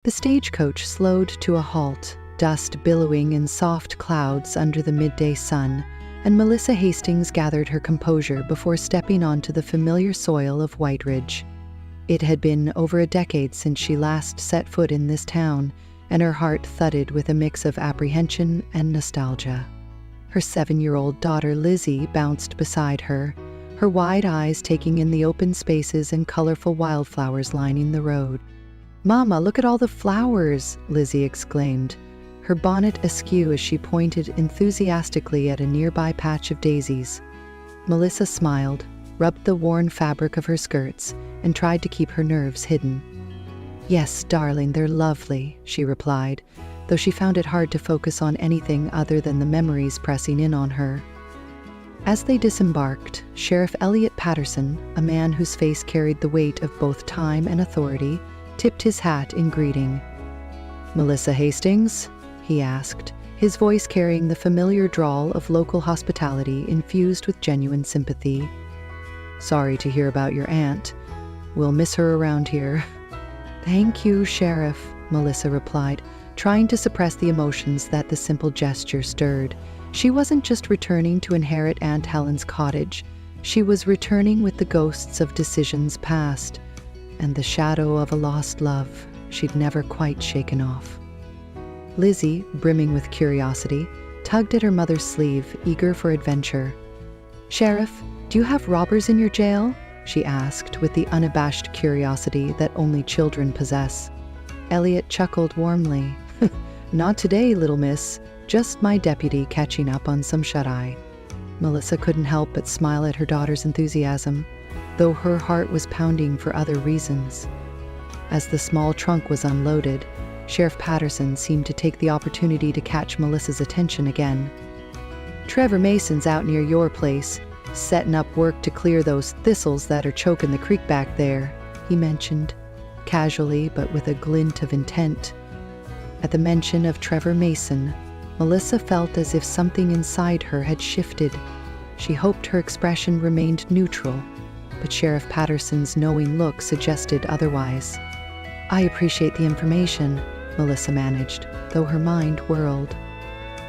The stagecoach slowed to a halt, dust billowing in soft clouds under the midday sun, and Melissa Hastings gathered her composure before stepping onto the familiar soil of White Ridge. It had been over a decade since she last set foot in this town, and her heart thudded with a mix of apprehension and nostalgia. Her 7-year-old daughter Lizzie bounced beside her, her wide eyes taking in the open spaces and colorful wildflowers lining the road. "Mama, look at all the flowers!" Lizzie exclaimed, her bonnet askew as she pointed enthusiastically at a nearby patch of daisies. Melissa smiled, rubbed the worn fabric of her skirts, and tried to keep her nerves hidden. "Yes, darling, they're lovely," she replied, though she found it hard to focus on anything other than the memories pressing in on her. As they disembarked, Sheriff Elliot Patterson, a man whose face carried the weight of both time and authority, tipped his hat in greeting. "Melissa Hastings?" he asked, his voice carrying the familiar drawl of local hospitality infused with genuine sympathy. "Sorry to hear about your aunt. We'll miss her around here." "Thank you, Sheriff," Melissa replied, trying to suppress the emotions that the simple gesture stirred. She wasn't just returning to inherit Aunt Helen's cottage. She was returning with the ghosts of decisions past, and the shadow of a lost love she'd never quite shaken off. Lizzie, brimming with curiosity, tugged at her mother's sleeve, eager for adventure. "Sheriff, do you have robbers in your jail?" she asked with the unabashed curiosity that only children possess. Elliot chuckled warmly. "Not today, little miss. Just my deputy catching up on some shut-eye." Melissa couldn't help but smile at her daughter's enthusiasm, though her heart was pounding for other reasons. As the small trunk was unloaded, Sheriff Patterson seemed to take the opportunity to catch Melissa's attention again. "Trevor Mason's out near your place, setting up work to clear those thistles that are choking the creek back there," he mentioned, casually but with a glint of intent. At the mention of Trevor Mason, Melissa felt as if something inside her had shifted. She hoped her expression remained neutral, but Sheriff Patterson's knowing look suggested otherwise. "I appreciate the information," Melissa managed, though her mind whirled.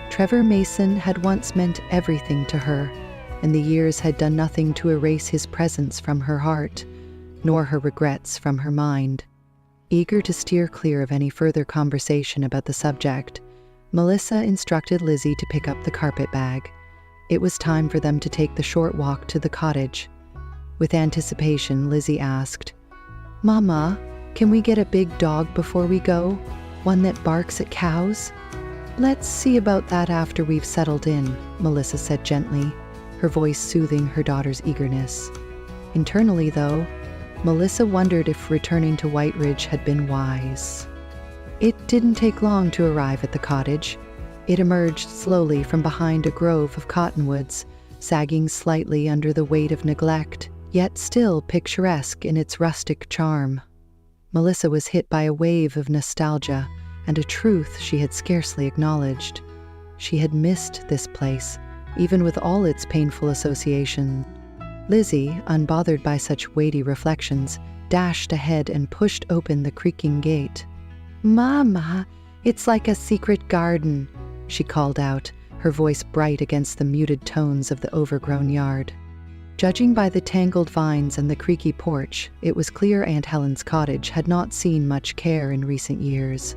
Trevor Mason had once meant everything to her, and the years had done nothing to erase his presence from her heart, nor her regrets from her mind. Eager to steer clear of any further conversation about the subject, Melissa instructed Lizzie to pick up the carpet bag. It was time for them to take the short walk to the cottage. With anticipation, Lizzie asked, "Mama, can we get a big dog before we go? One that barks at cows?" "Let's see about that after we've settled in," Melissa said gently, her voice soothing her daughter's eagerness. Internally, though, Melissa wondered if returning to White Ridge had been wise. It didn't take long to arrive at the cottage. It emerged slowly from behind a grove of cottonwoods, sagging slightly under the weight of neglect, yet still picturesque in its rustic charm. Melissa was hit by a wave of nostalgia and a truth she had scarcely acknowledged. She had missed this place, even with all its painful associations. Lizzie, unbothered by such weighty reflections, dashed ahead and pushed open the creaking gate. "Mama, it's like a secret garden," she called out, her voice bright against the muted tones of the overgrown yard. Judging by the tangled vines and the creaky porch, it was clear Aunt Helen's cottage had not seen much care in recent years.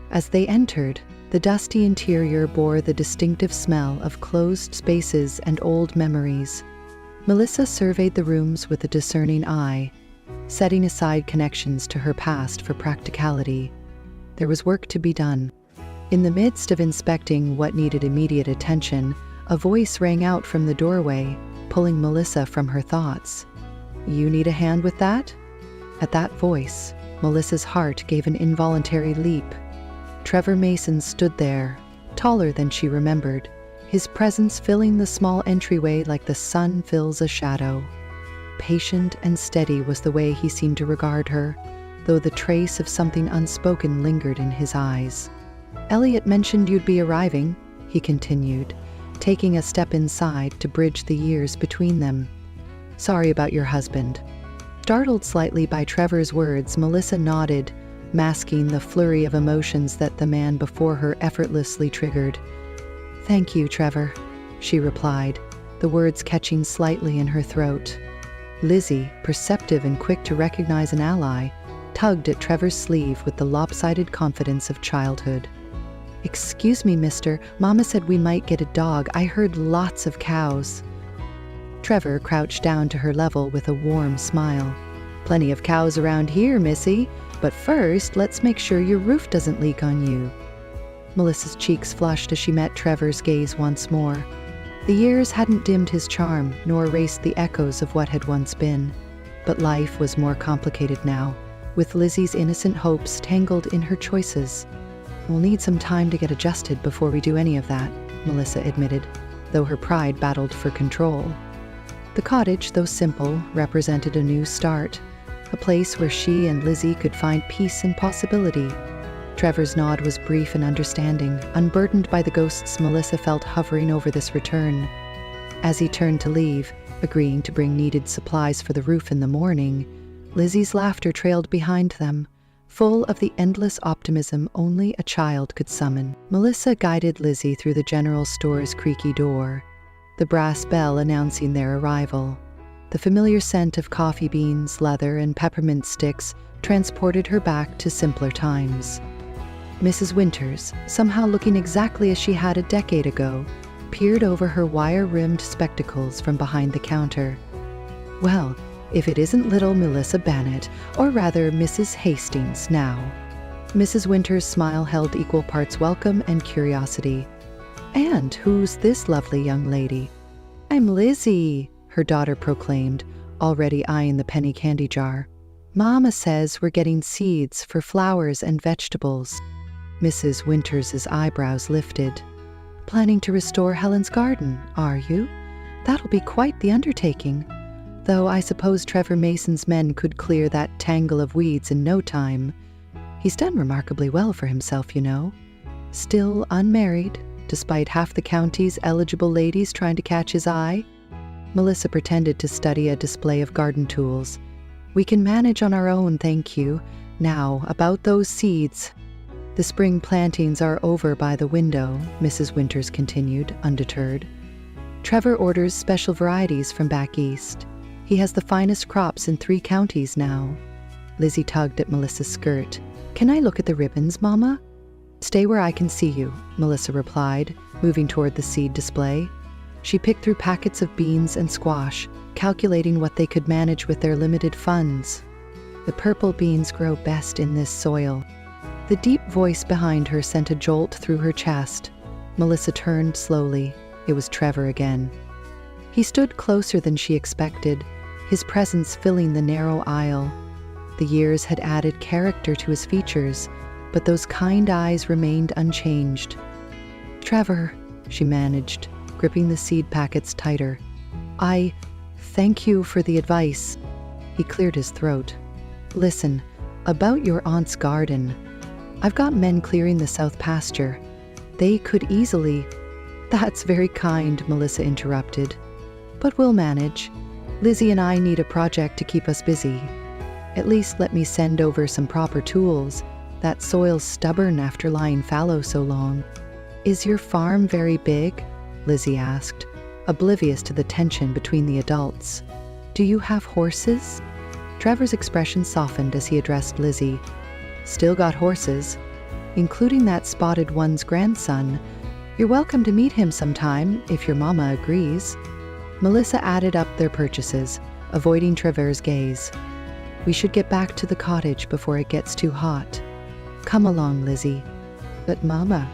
As they entered, the dusty interior bore the distinctive smell of closed spaces and old memories. Melissa surveyed the rooms with a discerning eye, setting aside connections to her past for practicality. There was work to be done. In the midst of inspecting what needed immediate attention, a voice rang out from the doorway, pulling Melissa from her thoughts. "You need a hand with that?" At that voice, Melissa's heart gave an involuntary leap. Trevor Mason stood there, taller than she remembered, his presence filling the small entryway like the sun fills a shadow. Patient and steady was the way he seemed to regard her, though the trace of something unspoken lingered in his eyes. "Elliot mentioned you'd be arriving," he continued, taking a step inside to bridge the years between them. "Sorry about your husband." Startled slightly by Trevor's words, Melissa nodded, masking the flurry of emotions that the man before her effortlessly triggered. "Thank you, Trevor," she replied, the words catching slightly in her throat. Lizzie, perceptive and quick to recognize an ally, tugged at Trevor's sleeve with the lopsided confidence of childhood. "Excuse me, mister. Mama said we might get a dog. I heard lots of cows." Trevor crouched down to her level with a warm smile. "Plenty of cows around here, missy. But first, let's make sure your roof doesn't leak on you." Melissa's cheeks flushed as she met Trevor's gaze once more. The years hadn't dimmed his charm, nor erased the echoes of what had once been. But life was more complicated now, with Lizzie's innocent hopes tangled in her choices. "We'll need some time to get adjusted before we do any of that," Melissa admitted, though her pride battled for control. The cottage, though simple, represented a new start, a place where she and Lizzie could find peace and possibility. Trevor's nod was brief and understanding, unburdened by the ghosts Melissa felt hovering over this return. As he turned to leave, agreeing to bring needed supplies for the roof in the morning, Lizzie's laughter trailed behind them, full of the endless optimism only a child could summon. Melissa guided Lizzie through the general store's creaky door, the brass bell announcing their arrival. The familiar scent of coffee beans, leather, and peppermint sticks transported her back to simpler times. Mrs. Winters, somehow looking exactly as she had a decade ago, peered over her wire-rimmed spectacles from behind the counter. "Well, if it isn't little Melissa Bennett, or rather Mrs. Hastings now." Mrs. Winters' smile held equal parts welcome and curiosity. "And who's this lovely young lady?" "I'm Lizzie," her daughter proclaimed, already eyeing the penny candy jar. "Mama says we're getting seeds for flowers and vegetables." Mrs. Winters' eyebrows lifted. "Planning to restore Helen's garden, are you? That'll be quite the undertaking. Though I suppose Trevor Mason's men could clear that tangle of weeds in no time. He's done remarkably well for himself, you know. Still unmarried, despite half the county's eligible ladies trying to catch his eye." Melissa pretended to study a display of garden tools. "We can manage on our own, thank you. Now, about those seeds." "The spring plantings are over by the window," Mrs. Winters continued, undeterred. "Trevor orders special varieties from back east. He has the finest crops in 3 counties now." Lizzie tugged at Melissa's skirt. "Can I look at the ribbons, Mama?" "Stay where I can see you," Melissa replied, moving toward the seed display. She picked through packets of beans and squash, calculating what they could manage with their limited funds. "The purple beans grow best in this soil." The deep voice behind her sent a jolt through her chest. Melissa turned slowly. It was Trevor again. He stood closer than she expected, his presence filling the narrow aisle. The years had added character to his features, but those kind eyes remained unchanged. "Trevor," she managed, gripping the seed packets tighter. "I thank you for the advice." He cleared his throat. "Listen, about your aunt's garden. I've got men clearing the south pasture. They could easily—" "That's very kind," Melissa interrupted. "But we'll manage. Lizzie and I need a project to keep us busy. At least let me send over some proper tools. That soil's stubborn after lying fallow so long." "Is your farm very big?" Lizzie asked, oblivious to the tension between the adults. "Do you have horses?" Trevor's expression softened as he addressed Lizzie. "Still got horses, including that spotted one's grandson. You're welcome to meet him sometime, if your mama agrees." Melissa added up their purchases, avoiding Trevor's gaze. "We should get back to the cottage before it gets too hot. Come along, Lizzie." "But Mama—"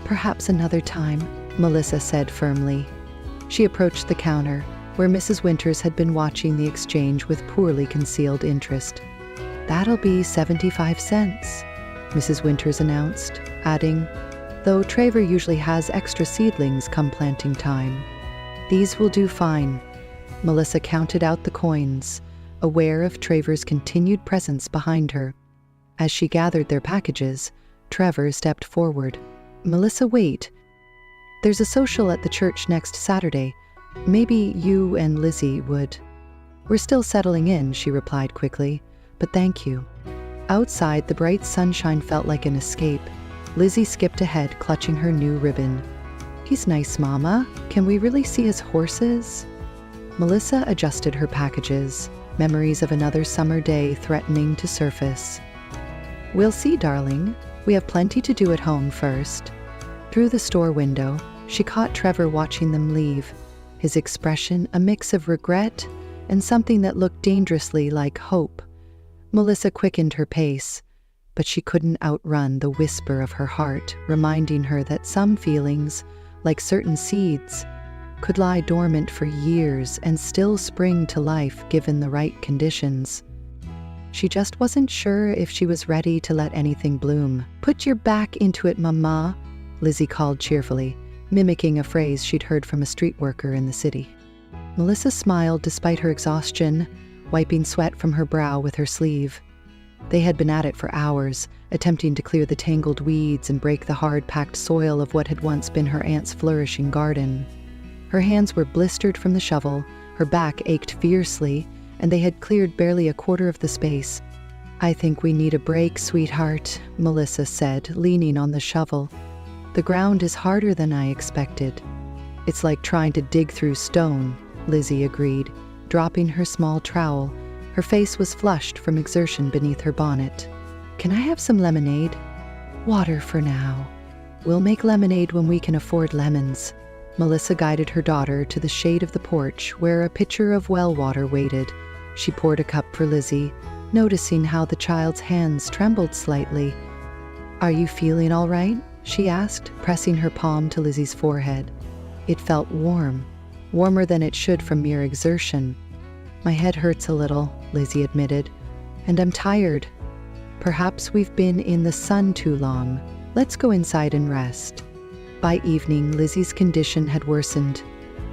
"Perhaps another time," Melissa said firmly. She approached the counter, where Mrs. Winters had been watching the exchange with poorly concealed interest. "That'll be 75 cents, Mrs. Winters announced, adding, "Though Trevor usually has extra seedlings come planting time. These will do fine." Melissa counted out the coins, aware of Trevor's continued presence behind her. As she gathered their packages, Trevor stepped forward. "Melissa, wait. There's a social at the church next Saturday. Maybe you and Lizzie would—" "We're still settling in," she replied quickly, "but thank you." Outside, the bright sunshine felt like an escape. Lizzie skipped ahead, clutching her new ribbon. "He's nice, Mama. Can we really see his horses?" Melissa adjusted her packages, memories of another summer day threatening to surface. "We'll see, darling. We have plenty to do at home first." Through the store window, she caught Trevor watching them leave, his expression a mix of regret and something that looked dangerously like hope. Melissa quickened her pace, but she couldn't outrun the whisper of her heart, reminding her that some feelings, like certain seeds, could lie dormant for years and still spring to life given the right conditions. She just wasn't sure if she was ready to let anything bloom. "Put your back into it, Mama," Lizzie called cheerfully, mimicking a phrase she'd heard from a street worker in the city. Melissa smiled despite her exhaustion, wiping sweat from her brow with her sleeve. They had been at it for hours, attempting to clear the tangled weeds and break the hard-packed soil of what had once been her aunt's flourishing garden. Her hands were blistered from the shovel, her back ached fiercely, and they had cleared barely a quarter of the space. "I think we need a break, sweetheart," Melissa said, leaning on the shovel. "The ground is harder than I expected." "It's like trying to dig through stone," Lizzie agreed, dropping her small trowel. Her face was flushed from exertion beneath her bonnet. "Can I have some lemonade?" "Water for now. We'll make lemonade when we can afford lemons." Melissa guided her daughter to the shade of the porch where a pitcher of well water waited. She poured a cup for Lizzie, noticing how the child's hands trembled slightly. "Are you feeling all right?" she asked, pressing her palm to Lizzie's forehead. It felt warm, warmer than it should from mere exertion. "My head hurts a little," Lizzie admitted, "and I'm tired. Perhaps we've been in the sun too long. Let's go inside and rest." By evening, Lizzie's condition had worsened.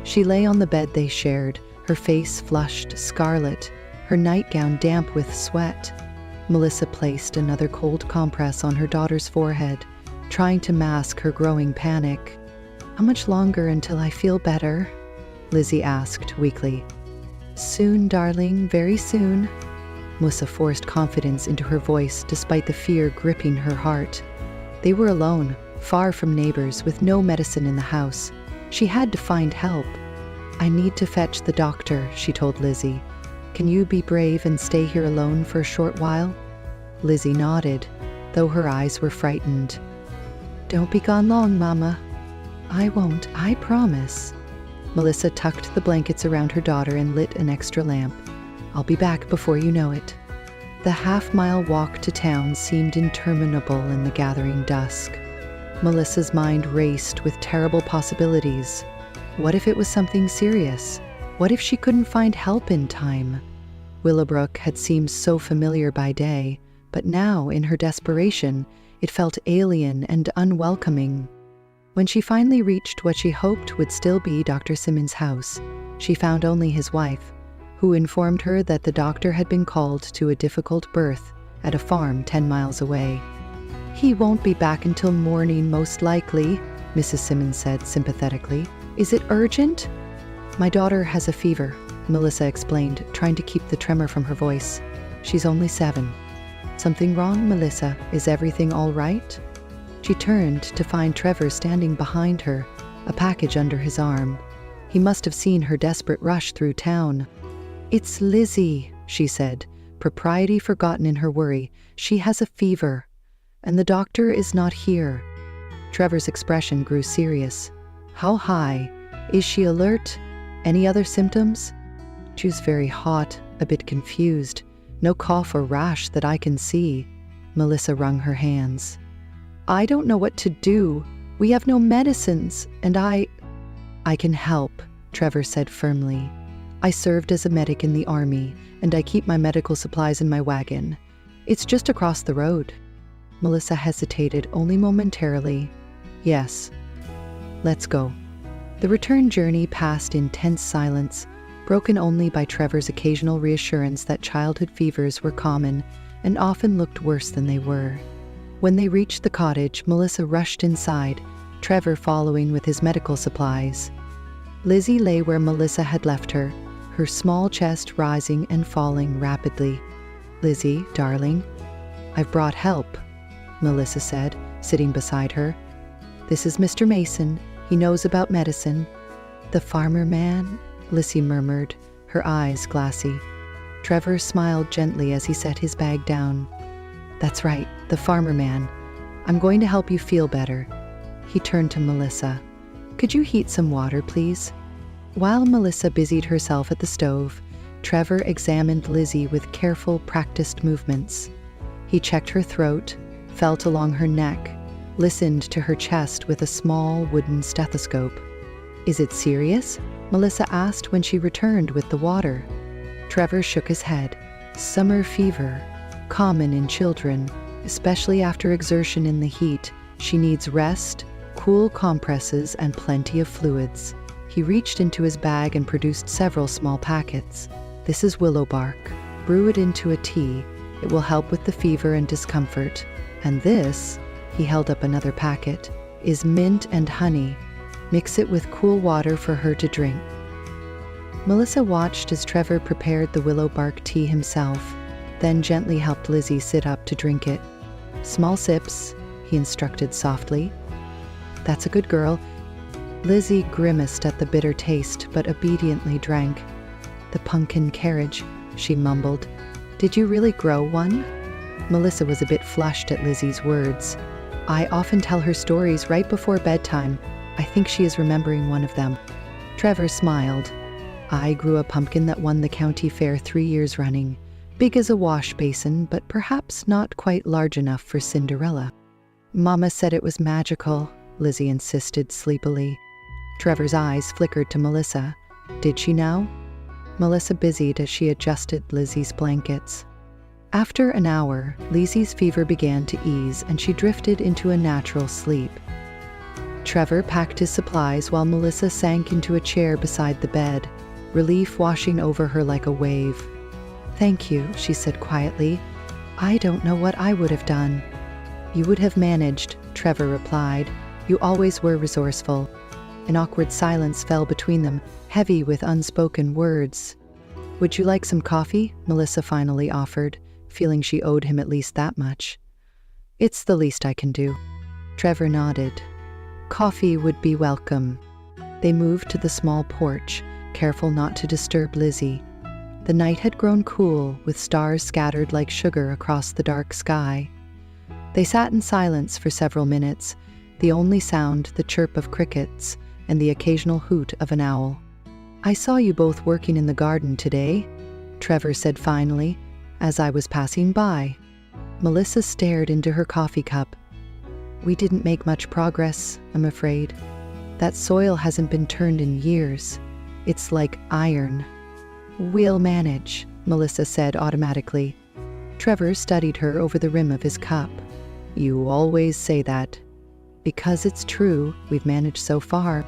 She lay on the bed they shared, her face flushed scarlet, her nightgown damp with sweat. Melissa placed another cold compress on her daughter's forehead, trying to mask her growing panic. "How much longer until I feel better?" Lizzie asked weakly. "Soon, darling, very soon." Melissa forced confidence into her voice despite the fear gripping her heart. They were alone, far from neighbors, with no medicine in the house. She had to find help. "I need to fetch the doctor," she told Lizzie. "Can you be brave and stay here alone for a short while?" Lizzie nodded, though her eyes were frightened. "Don't be gone long, Mama." "I won't, I promise." Melissa tucked the blankets around her daughter and lit an extra lamp. "I'll be back before you know it." The half-mile walk to town seemed interminable in the gathering dusk. Melissa's mind raced with terrible possibilities. What if it was something serious? What if she couldn't find help in time? Willowbrook had seemed so familiar by day, but now, in her desperation, it felt alien and unwelcoming. When she finally reached what she hoped would still be Dr. Simmons' house, she found only his wife, who informed her that the doctor had been called to a difficult birth at a farm 10 miles away. "He won't be back until morning, most likely," Mrs. Simmons said sympathetically. "Is it urgent?" "My daughter has a fever," Melissa explained, trying to keep the tremor from her voice. "She's only 7. "Something wrong, Melissa? Is everything all right?" She turned to find Trevor standing behind her, a package under his arm. He must have seen her desperate rush through town. "It's Lizzie," she said, propriety forgotten in her worry. "She has a fever, and the doctor is not here." Trevor's expression grew serious. "How high? Is she alert? Any other symptoms?" "She was very hot, a bit confused. No cough or rash that I can see." Melissa wrung her hands. "I don't know what to do. We have no medicines, and I can help," Trevor said firmly. "I served as a medic in the army, and I keep my medical supplies in my wagon. It's just across the road." Melissa hesitated only momentarily. "Yes, let's go." The return journey passed in tense silence, broken only by Trevor's occasional reassurance that childhood fevers were common and often looked worse than they were. When they reached the cottage, Melissa rushed inside, Trevor following with his medical supplies. Lizzie lay where Melissa had left her, her small chest rising and falling rapidly. "Lizzie, darling." "I've brought help," Melissa said, sitting beside her. "This is Mr. Mason. He knows about medicine." "The farmer man?" Lizzie murmured, her eyes glassy. Trevor smiled gently as he set his bag down. "That's right, the farmer man. I'm going to help you feel better." He turned to Melissa. "Could you heat some water, please?" While Melissa busied herself at the stove, Trevor examined Lizzie with careful, practiced movements. He checked her throat, felt along her neck, listened to her chest with a small wooden stethoscope. "Is it serious?" Melissa asked when she returned with the water. Trevor shook his head. "Summer fever, common in children, especially after exertion in the heat. She needs rest, cool compresses, and plenty of fluids." He reached into his bag and produced several small packets. "This is willow bark. Brew it into a tea. It will help with the fever and discomfort. And this," he held up another packet, "is mint and honey. Mix it with cool water for her to drink." Melissa watched as Trevor prepared the willow bark tea himself, then gently helped Lizzie sit up to drink it. "Small sips," he instructed softly. "That's a good girl." Lizzie grimaced at the bitter taste, but obediently drank. "The pumpkin carriage," she mumbled. "Did you really grow one?" Melissa was a bit flushed at Lizzie's words. "I often tell her stories right before bedtime. I think she is remembering one of them." Trevor smiled. "I grew a pumpkin that won the county fair 3 years running. Big as a wash basin, but perhaps not quite large enough for Cinderella." "Mama said it was magical," Lizzie insisted sleepily. Trevor's eyes flickered to Melissa. "Did she now?" Melissa busied as she adjusted Lizzie's blankets. After an hour, Lizzie's fever began to ease and she drifted into a natural sleep. Trevor packed his supplies while Melissa sank into a chair beside the bed, relief washing over her like a wave. "Thank you," she said quietly. "I don't know what I would have done." "You would have managed," Trevor replied. "You always were resourceful." An awkward silence fell between them, heavy with unspoken words. "Would you like some coffee?" Melissa finally offered, feeling she owed him at least that much. "It's the least I can do." Trevor nodded. Coffee would be welcome. They moved to the small porch, careful not to disturb Lizzie. The night had grown cool, with stars scattered like sugar across the dark sky. They sat in silence for several minutes, the only sound the chirp of crickets and the occasional hoot of an owl. "I saw you both working in the garden today," Trevor said finally, as I was passing by. Melissa stared into her coffee cup. "We didn't make much progress, I'm afraid. That soil hasn't been turned in years. It's like iron." "We'll manage," Melissa said automatically. Trevor studied her over the rim of his cup. "You always say that." "Because it's true, we've managed so far."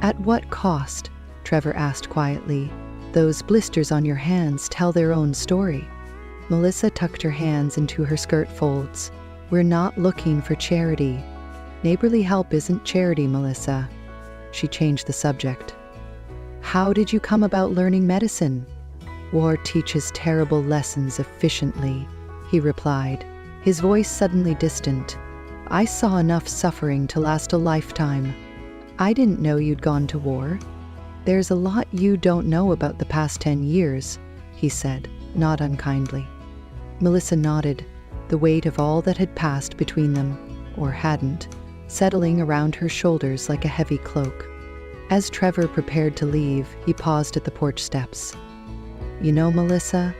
"At what cost?" Trevor asked quietly. "Those blisters on your hands tell their own story." Melissa tucked her hands into her skirt folds. "We're not looking for charity." "Neighborly help isn't charity, Melissa." She changed the subject. "How did you come about learning medicine?" "War teaches terrible lessons efficiently," he replied, his voice suddenly distant. "I saw enough suffering to last a lifetime." "I didn't know you'd gone to war." "There's a lot you don't know about the past 10 years, he said, not unkindly. Melissa nodded, the weight of all that had passed between them, or hadn't, settling around her shoulders like a heavy cloak. As Trevor prepared to leave, he paused at the porch steps. "You know, Melissa,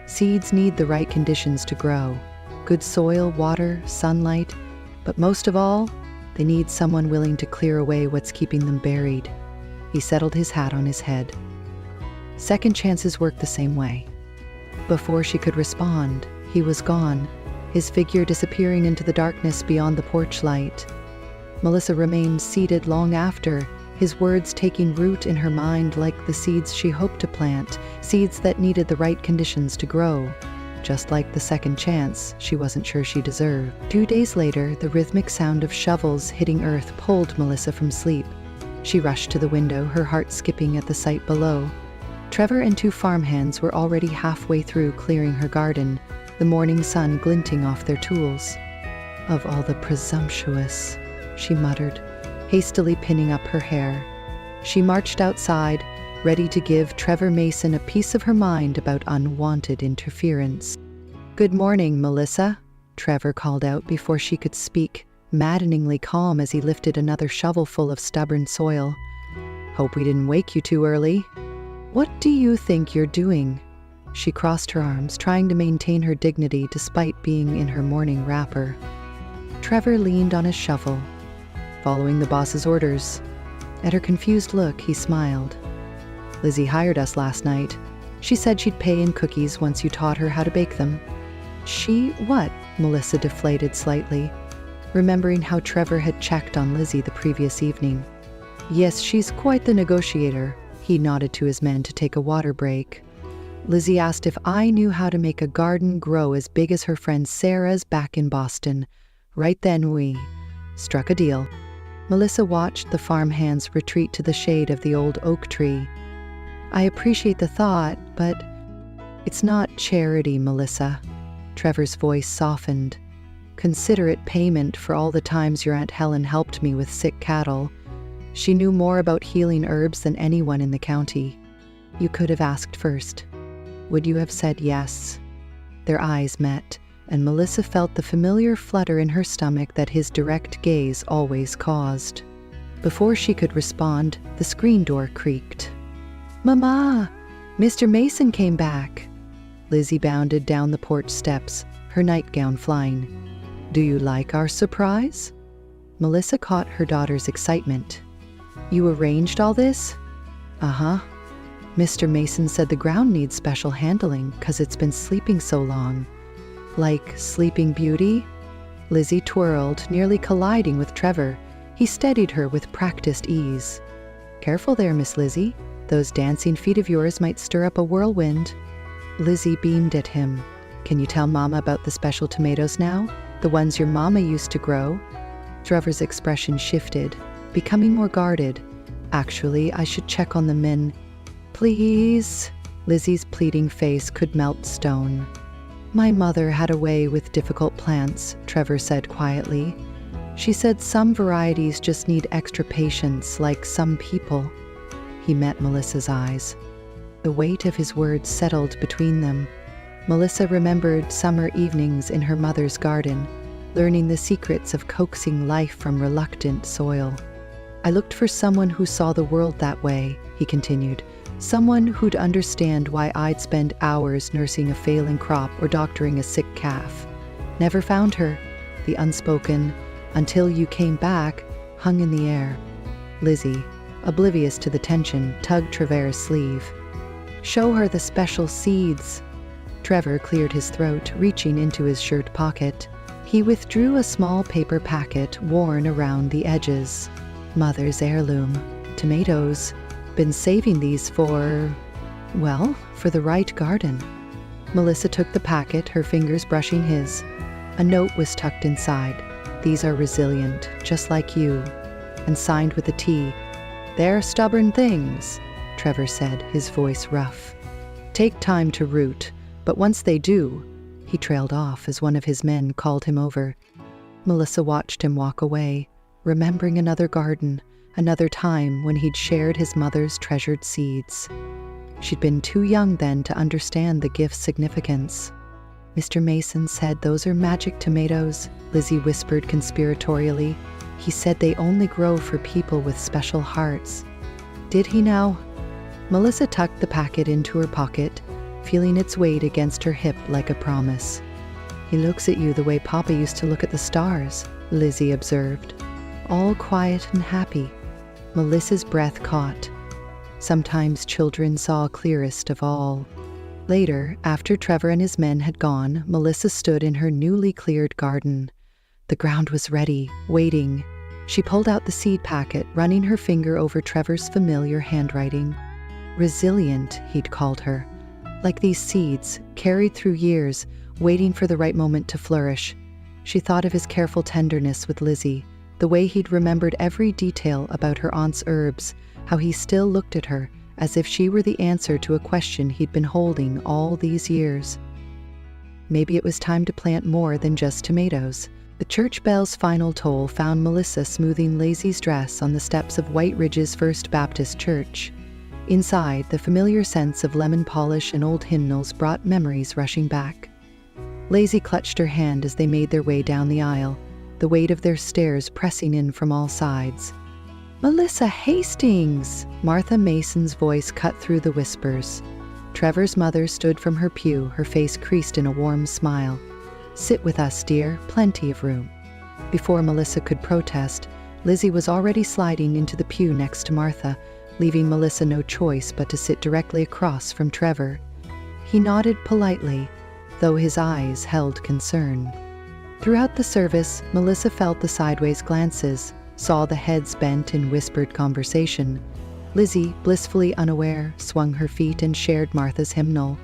seeds need the right conditions to grow. Good soil, water, sunlight, but most of all, they need someone willing to clear away what's keeping them buried." He settled his hat on his head. Second chances work the same way. Before she could respond, he was gone, his figure disappearing into the darkness beyond the porch light. Melissa remained seated long after, his words taking root in her mind like the seeds she hoped to plant, seeds that needed the right conditions to grow. Just like the second chance she wasn't sure she deserved. 2 days later, the rhythmic sound of shovels hitting earth pulled Melissa from sleep. She rushed to the window, her heart skipping at the sight below. Trevor and 2 farmhands were already halfway through clearing her garden, the morning sun glinting off their tools. "Of all the presumptuous," she muttered, hastily pinning up her hair. She marched outside, ready to give Trevor Mason a piece of her mind about unwanted interference. "Good morning, Melissa," Trevor called out before she could speak, maddeningly calm as he lifted another shovelful of stubborn soil. "Hope we didn't wake you too early." "What do you think you're doing?" She crossed her arms, trying to maintain her dignity despite being in her morning wrapper. Trevor leaned on his shovel, following the boss's orders. At her confused look, he smiled. "Lizzie hired us last night. She said she'd pay in cookies once you taught her how to bake them." "She what?" Melissa deflated slightly, remembering how Trevor had checked on Lizzie the previous evening. "Yes, she's quite the negotiator." He nodded to his men to take a water break. "Lizzie asked if I knew how to make a garden grow as big as her friend Sarah's back in Boston. Right then we struck a deal." Melissa watched the farmhands retreat to the shade of the old oak tree. "I appreciate the thought, but it's not charity, Melissa." Trevor's voice softened. "Consider it payment for all the times your Aunt Helen helped me with sick cattle. She knew more about healing herbs than anyone in the county. You could have asked first. Would you have said yes?" Their eyes met, and Melissa felt the familiar flutter in her stomach that his direct gaze always caused. Before she could respond, the screen door creaked. "Mama! Mr. Mason came back!" Lizzie bounded down the porch steps, her nightgown flying. "Do you like our surprise?" Melissa caught her daughter's excitement. "You arranged all this?" "Uh-huh. Mr. Mason said the ground needs special handling 'cause it's been sleeping so long." "Like Sleeping Beauty?" Lizzie twirled, nearly colliding with Trevor. He steadied her with practiced ease. "Careful there, Miss Lizzie. Those dancing feet of yours might stir up a whirlwind." Lizzie beamed at him. "Can you tell Mama about the special tomatoes now? The ones your mama used to grow?" Trevor's expression shifted, becoming more guarded. "Actually, I should check on the men." "Please?" Lizzie's pleading face could melt stone. "My mother had a way with difficult plants," Trevor said quietly. "She said some varieties just need extra patience, like some people." He met Melissa's eyes. The weight of his words settled between them. Melissa remembered summer evenings in her mother's garden, learning the secrets of coaxing life from reluctant soil. "I looked for someone who saw the world that way," he continued. "Someone who'd understand why I'd spend hours nursing a failing crop or doctoring a sick calf. Never found her." The unspoken, "until you came back," hung in the air. Lizzie, oblivious to the tension, tugged Trevor's sleeve. "Show her the special seeds." Trevor cleared his throat, reaching into his shirt pocket. He withdrew a small paper packet worn around the edges. "Mother's heirloom. Tomatoes. Been saving these for the right garden." Melissa took the packet, her fingers brushing his. A note was tucked inside. "These are resilient, just like you," and signed with a T. "They're stubborn things," Trevor said, his voice rough. "Take time to root, but once they do," he trailed off as one of his men called him over. Melissa watched him walk away, remembering another garden, another time when he'd shared his mother's treasured seeds. She'd been too young then to understand the gift's significance. "Mr. Mason said those are magic tomatoes," Lizzie whispered conspiratorially. "He said they only grow for people with special hearts." "Did he now?" Melissa tucked the packet into her pocket, feeling its weight against her hip like a promise. "He looks at you the way Papa used to look at the stars," Lizzie observed. "All quiet and happy." Melissa's breath caught. Sometimes children saw clearest of all. Later, after Trevor and his men had gone, Melissa stood in her newly cleared garden. The ground was ready, waiting. She pulled out the seed packet, running her finger over Trevor's familiar handwriting. Resilient, he'd called her. Like these seeds, carried through years, waiting for the right moment to flourish. She thought of his careful tenderness with Lizzie, the way he'd remembered every detail about her aunt's herbs, how he still looked at her as if she were the answer to a question he'd been holding all these years. Maybe it was time to plant more than just tomatoes. The church bell's final toll found Melissa smoothing Lazy's dress on the steps of White Ridge's First Baptist Church. Inside, the familiar scents of lemon polish and old hymnals brought memories rushing back. Lazy clutched her hand as they made their way down the aisle, the weight of their stares pressing in from all sides. "Melissa Hastings!" Martha Mason's voice cut through the whispers. Trevor's mother stood from her pew, her face creased in a warm smile. "Sit with us, dear, plenty of room." Before Melissa could protest, Lizzie was already sliding into the pew next to Martha, leaving Melissa no choice but to sit directly across from Trevor. He nodded politely, though his eyes held concern. Throughout the service, Melissa felt the sideways glances, saw the heads bent in whispered conversation. Lizzie, blissfully unaware, swung her feet and shared Martha's hymnal.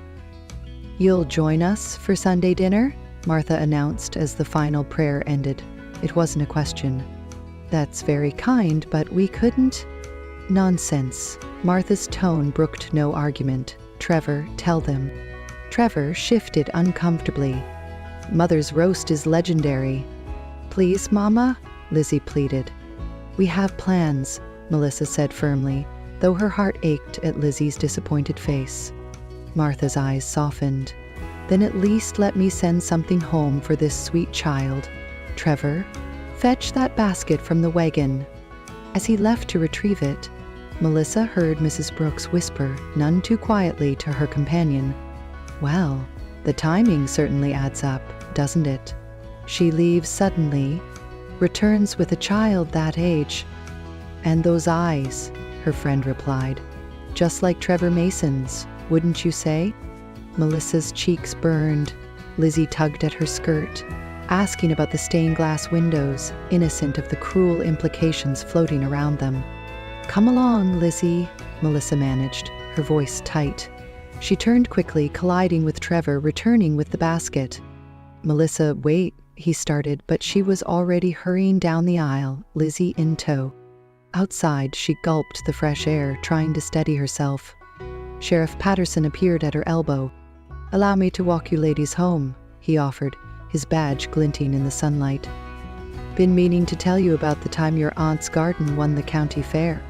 "You'll join us for Sunday dinner?" Martha announced as the final prayer ended. It wasn't a question. "That's very kind, but we couldn't." "Nonsense." Martha's tone brooked no argument. "Trevor, tell them." Trevor shifted uncomfortably. "Mother's roast is legendary." "Please, Mama," Lizzie pleaded. "We have plans," Melissa said firmly, though her heart ached at Lizzie's disappointed face. Martha's eyes softened. "Then at least let me send something home for this sweet child. Trevor, fetch that basket from the wagon." As he left to retrieve it, Melissa heard Mrs. Brooks whisper, none too quietly, to her companion, "Well, the timing certainly adds up, doesn't it? She leaves suddenly, returns with a child that age. And those eyes," her friend replied. "Just like Trevor Mason's, wouldn't you say?" Melissa's cheeks burned. Lizzie tugged at her skirt, asking about the stained glass windows, innocent of the cruel implications floating around them. "Come along, Lizzie," Melissa managed, her voice tight. She turned quickly, colliding with Trevor, returning with the basket. "Melissa, wait," he started, but she was already hurrying down the aisle, Lizzie in tow. Outside, she gulped the fresh air, trying to steady herself. Sheriff Patterson appeared at her elbow. "Allow me to walk you ladies home," he offered, his badge glinting in the sunlight. "Been meaning to tell you about the time your aunt's garden won the county fair."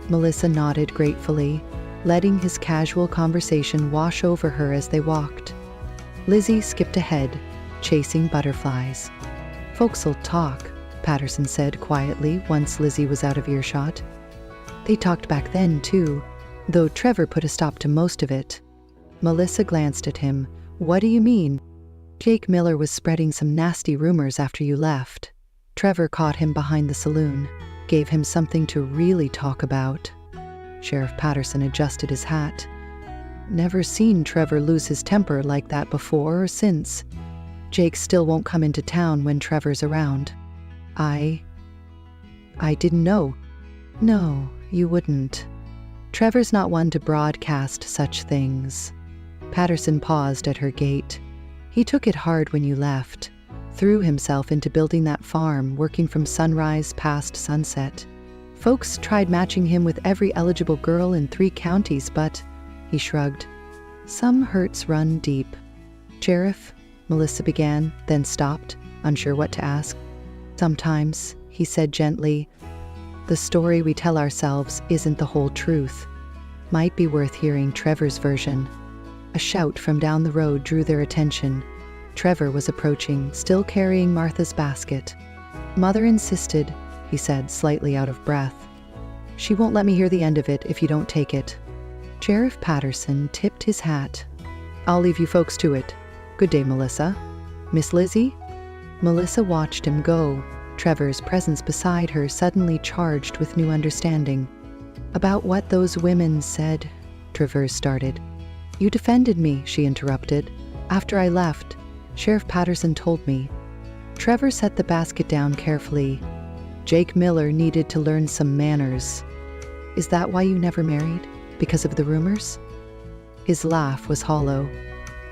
Melissa nodded gratefully, letting his casual conversation wash over her as they walked. Lizzie skipped ahead, chasing butterflies. "Folks'll talk," Patterson said quietly once Lizzie was out of earshot. They talked back then, too, though Trevor put a stop to most of it. Melissa glanced at him. "What do you mean?" "Jake Miller was spreading some nasty rumors after you left. Trevor caught him behind the saloon, gave him something to really talk about." Sheriff Patterson adjusted his hat. "Never seen Trevor lose his temper like that before or since. Jake still won't come into town when Trevor's around." I didn't know." "No, you wouldn't. Trevor's not one to broadcast such things." Patterson paused at her gate. "He took it hard when you left, threw himself into building that farm, working from sunrise past sunset. Folks tried matching him with every eligible girl in 3 counties, but," he shrugged, "some hurts run deep." "Sheriff," Melissa began, then stopped, unsure what to ask. "Sometimes," he said gently, "the story we tell ourselves isn't the whole truth. Might be worth hearing Trevor's version." A shout from down the road drew their attention. Trevor was approaching, still carrying Martha's basket. "Mother insisted," he said, slightly out of breath. "She won't let me hear the end of it if you don't take it." Sheriff Patterson tipped his hat. "I'll leave you folks to it. Good day, Melissa. Miss Lizzie?" Melissa watched him go, Trevor's presence beside her suddenly charged with new understanding. "About what those women said," Travers started. "You defended me," she interrupted. "After I left, Sheriff Patterson told me." Trevor set the basket down carefully. "Jake Miller needed to learn some manners." "Is that why you never married? Because of the rumors?" His laugh was hollow.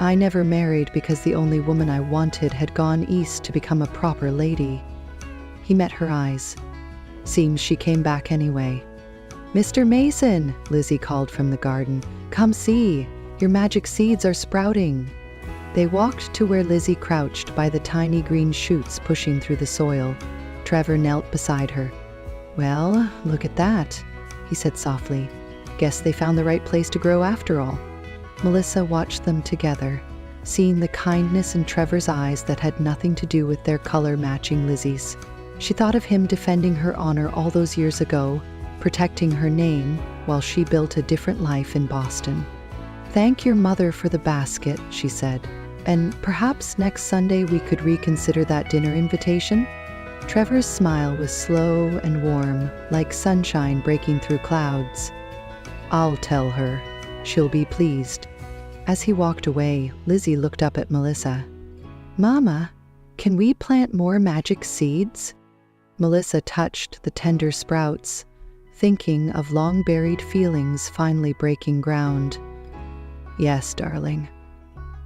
"I never married because the only woman I wanted had gone east to become a proper lady." He met her eyes. "Seems she came back anyway." "Mr. Mason," Lizzie called from the garden. "Come see. Your magic seeds are sprouting." They walked to where Lizzie crouched by the tiny green shoots pushing through the soil. Trevor knelt beside her. "Well, look at that," he said softly. "Guess they found the right place to grow after all." Melissa watched them together, seeing the kindness in Trevor's eyes that had nothing to do with their color matching Lizzie's. She thought of him defending her honor all those years ago, protecting her name while she built a different life in Boston. "Thank your mother for the basket," she said. "And perhaps next Sunday we could reconsider that dinner invitation?" Trevor's smile was slow and warm, like sunshine breaking through clouds. "I'll tell her. She'll be pleased." As he walked away, Lizzie looked up at Melissa. "Mama, can we plant more magic seeds?" Melissa touched the tender sprouts, thinking of long-buried feelings finally breaking ground. "Yes, darling.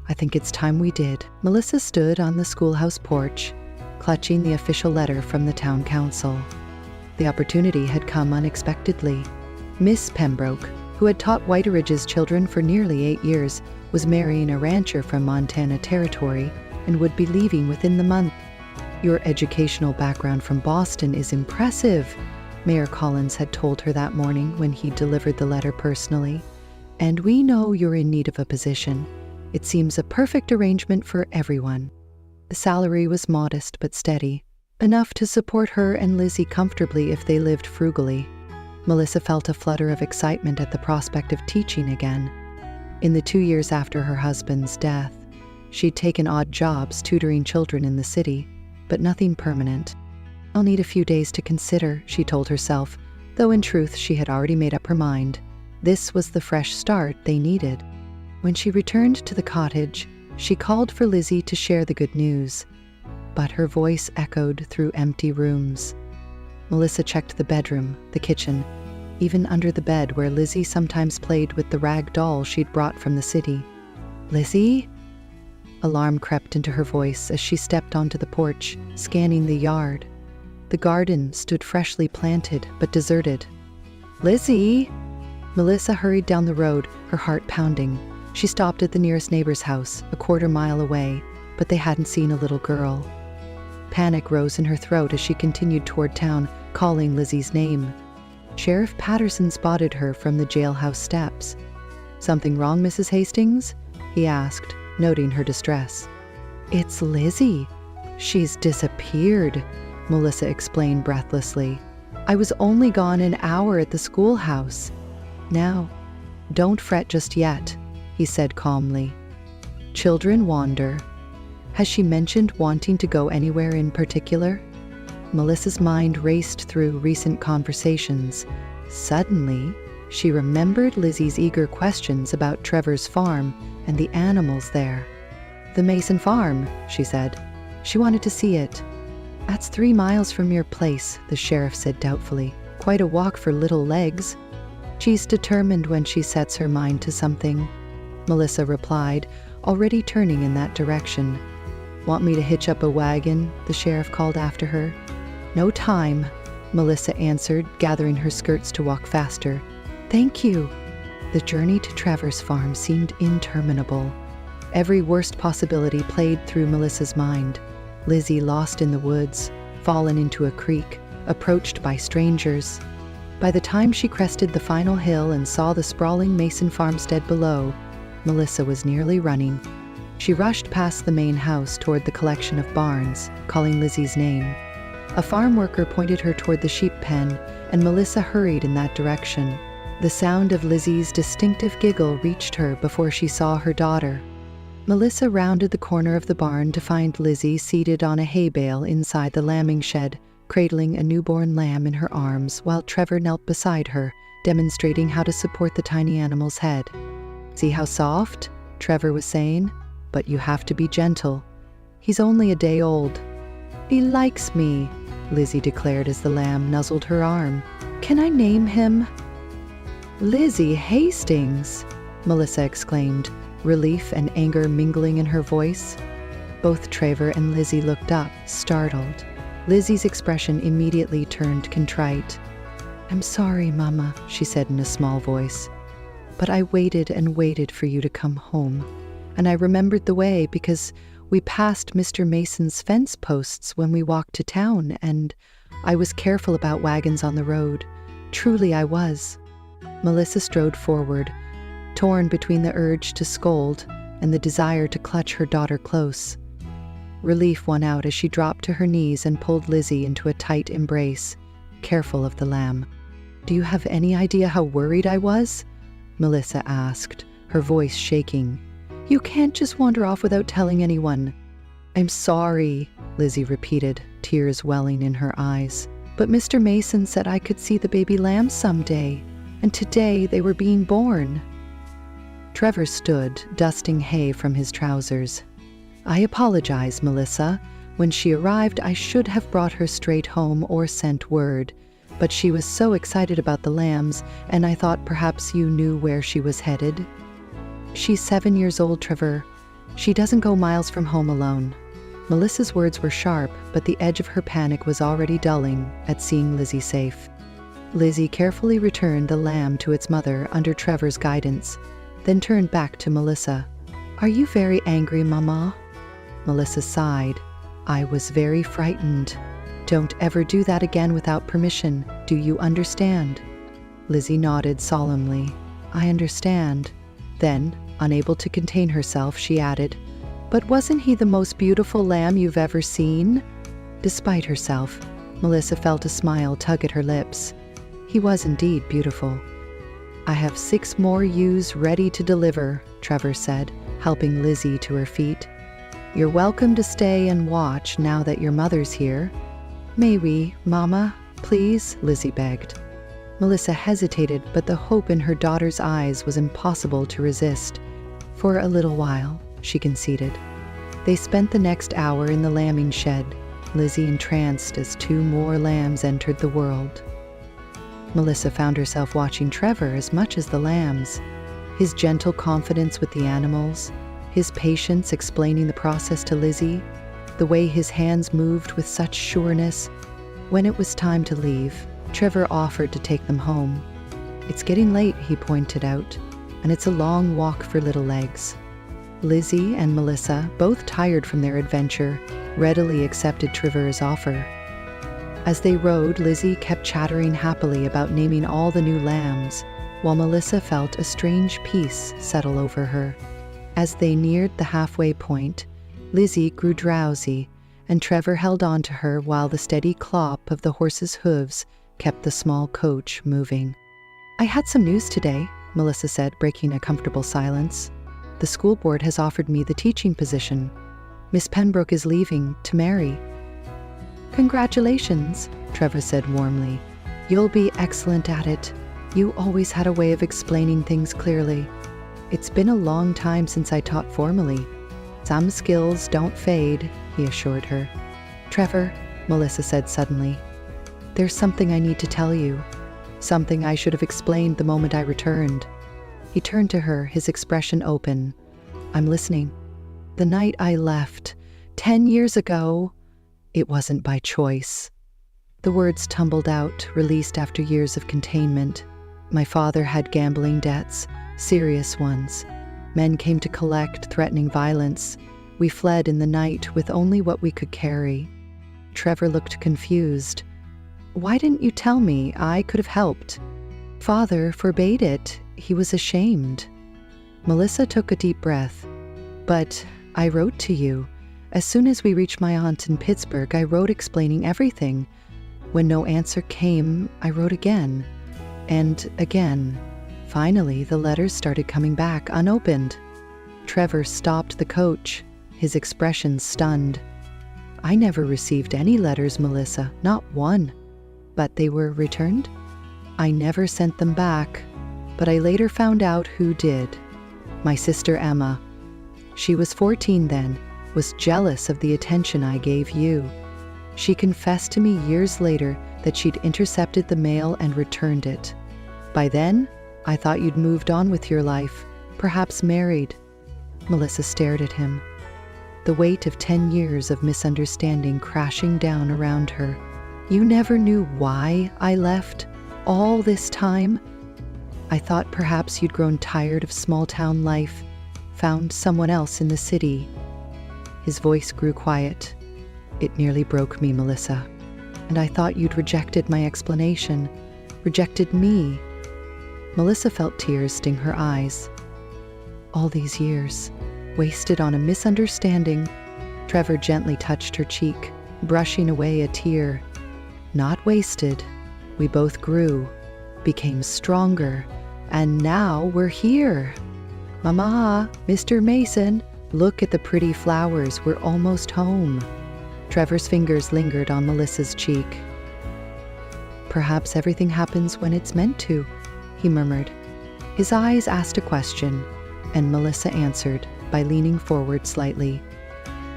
I think it's time we did." Melissa stood on the schoolhouse porch, clutching the official letter from the town council. The opportunity had come unexpectedly. Miss Pembroke, who had taught Whiteridge's children for nearly 8 years, was marrying a rancher from Montana Territory and would be leaving within the month. "Your educational background from Boston is impressive," Mayor Collins had told her that morning when he delivered the letter personally. "And we know you're in need of a position. It seems a perfect arrangement for everyone." The salary was modest but steady, enough to support her and Lizzie comfortably if they lived frugally. Melissa felt a flutter of excitement at the prospect of teaching again. In the 2 years after her husband's death, she'd taken odd jobs tutoring children in the city, but nothing permanent. "I'll need a few days to consider," she told herself, though in truth she had already made up her mind. This was the fresh start they needed. When she returned to the cottage, she called for Lizzie to share the good news, but her voice echoed through empty rooms. Melissa checked the bedroom, the kitchen, even under the bed where Lizzie sometimes played with the rag doll she'd brought from the city. "Lizzie?" Alarm crept into her voice as she stepped onto the porch, scanning the yard. The garden stood freshly planted but deserted. "Lizzie!" Melissa hurried down the road, her heart pounding. She stopped at the nearest neighbor's house, a quarter-mile away, but they hadn't seen a little girl. Panic rose in her throat as she continued toward town, calling Lizzie's name. Sheriff Patterson spotted her from the jailhouse steps. "Something wrong, Mrs. Hastings?" he asked, noting her distress. "It's Lizzie. She's disappeared," Melissa explained breathlessly. "I was only gone an hour at the schoolhouse." "Now, don't fret just yet," he said calmly. "Children wander. Has she mentioned wanting to go anywhere in particular?" Melissa's mind raced through recent conversations. Suddenly, she remembered Lizzie's eager questions about Trevor's farm and the animals there. "The Mason farm," she said. She wanted to see it. "That's 3 miles from your place," the sheriff said doubtfully. "Quite a walk for little legs." "She's determined when she sets her mind to something," Melissa replied, already turning in that direction. "Want me to hitch up a wagon?" the sheriff called after her. "No time," Melissa answered, gathering her skirts to walk faster. "Thank you." The journey to Trevor's farm seemed interminable. Every worst possibility played through Melissa's mind. Lizzie lost in the woods, fallen into a creek, approached by strangers. By the time she crested the final hill and saw the sprawling Mason farmstead below, Melissa was nearly running. She rushed past the main house toward the collection of barns, calling Lizzie's name. A farm worker pointed her toward the sheep pen, and Melissa hurried in that direction. The sound of Lizzie's distinctive giggle reached her before she saw her daughter. Melissa rounded the corner of the barn to find Lizzie seated on a hay bale inside the lambing shed, cradling a newborn lamb in her arms while Trevor knelt beside her, demonstrating how to support the tiny animal's head. "See how soft?" Trevor was saying. "But you have to be gentle. He's only a day old." "He likes me," Lizzie declared as the lamb nuzzled her arm. "Can I name him?" "Lizzie Hastings," Melissa exclaimed, relief and anger mingling in her voice. Both Trevor and Lizzie looked up, startled. Lizzie's expression immediately turned contrite. "I'm sorry, Mama," she said in a small voice. "But I waited and waited for you to come home. and I remembered the way because we passed Mr. Mason's fence posts when we walked to town, and I was careful about wagons on the road. Truly I was." Melissa strode forward, torn between the urge to scold and the desire to clutch her daughter close. Relief won out as she dropped to her knees and pulled Lizzie into a tight embrace, careful of the lamb. "Do you have any idea how worried I was?" Melissa asked, her voice shaking. "You can't just wander off without telling anyone." "I'm sorry," Lizzie repeated, tears welling in her eyes. "But Mr. Mason said I could see the baby lambs someday, and today they were being born." Trevor stood, dusting hay from his trousers. "I apologize, Melissa. When she arrived, I should have brought her straight home or sent word, but she was so excited about the lambs, and I thought perhaps you knew where she was headed." "She's 7 years old, Trevor. She doesn't go miles from home alone." Melissa's words were sharp, but the edge of her panic was already dulling at seeing Lizzie safe. Lizzie carefully returned the lamb to its mother under Trevor's guidance, then turned back to Melissa. "Are you very angry, Mama?" Melissa sighed. "I was very frightened. Don't ever do that again without permission. Do you understand?" Lizzie nodded solemnly. "I understand." Then, unable to contain herself, she added, "But wasn't he the most beautiful lamb you've ever seen?" Despite herself, Melissa felt a smile tug at her lips. He was indeed beautiful. "I have 6 more ewes ready to deliver," Trevor said, helping Lizzie to her feet. "You're welcome to stay and watch now that your mother's here." "May we, Mama, please?" Lizzie begged. Melissa hesitated, but the hope in her daughter's eyes was impossible to resist. "For a little while," she conceded. They spent the next hour in the lambing shed, Lizzie entranced as 2 more lambs entered the world. Melissa found herself watching Trevor as much as the lambs. His gentle confidence with the animals, his patience explaining the process to Lizzie, the way his hands moved with such sureness. When it was time to leave, Trevor offered to take them home. "It's getting late," he pointed out, "and it's a long walk for little legs." Lizzie and Melissa, both tired from their adventure, readily accepted Trevor's offer. As they rode, Lizzie kept chattering happily about naming all the new lambs, while Melissa felt a strange peace settle over her. As they neared the halfway point, Lizzie grew drowsy, and Trevor held on to her while the steady clop of the horse's hooves kept the small coach moving. "I had some news today," Melissa said, breaking a comfortable silence. "The school board has offered me the teaching position. Miss Pembroke is leaving to marry." "Congratulations," Trevor said warmly. "You'll be excellent at it. You always had a way of explaining things clearly. It's been a long time since I taught formally." "Some skills don't fade," he assured her. "Trevor," Melissa said suddenly, "there's something I need to tell you. Something I should have explained the moment I returned." He turned to her, his expression open. "I'm listening. The night I left, 10 years ago, it wasn't by choice." The words tumbled out, released after years of containment. "My father had gambling debts, serious ones. Men came to collect, threatening violence. We fled in the night with only what we could carry." Trevor looked confused. "Why didn't you tell me? I could have helped." "Father forbade it. He was ashamed." Melissa took a deep breath. "But I wrote to you. As soon as we reached my aunt in Pittsburgh, I wrote explaining everything. When no answer came, I wrote again. And again. Finally, the letters started coming back, unopened." Trevor stopped the coach, his expression stunned. "I never received any letters, Melissa, not one." "But they were returned?" "I never sent them back, but I later found out who did. My sister Emma. She was 14 then, was jealous of the attention I gave you. She confessed to me years later that she'd intercepted the mail and returned it. By then, I thought you'd moved on with your life, perhaps married." Melissa stared at him, the weight of 10 years of misunderstanding crashing down around her. "You never knew why I left all this time?" "I thought perhaps you'd grown tired of small-town life, found someone else in the city. His voice grew quiet. It nearly broke me, Melissa. And I thought you'd rejected my explanation. Rejected me. Melissa felt tears sting her eyes. All these years, wasted on a misunderstanding. Trevor gently touched her cheek, brushing away a tear. Not wasted. We both grew, became stronger, and now we're here. Mama, Mr. Mason, look at the pretty flowers. We're almost home. Trevor's fingers lingered on Melissa's cheek. Perhaps everything happens when it's meant to, he murmured. His eyes asked a question, and Melissa answered by leaning forward slightly.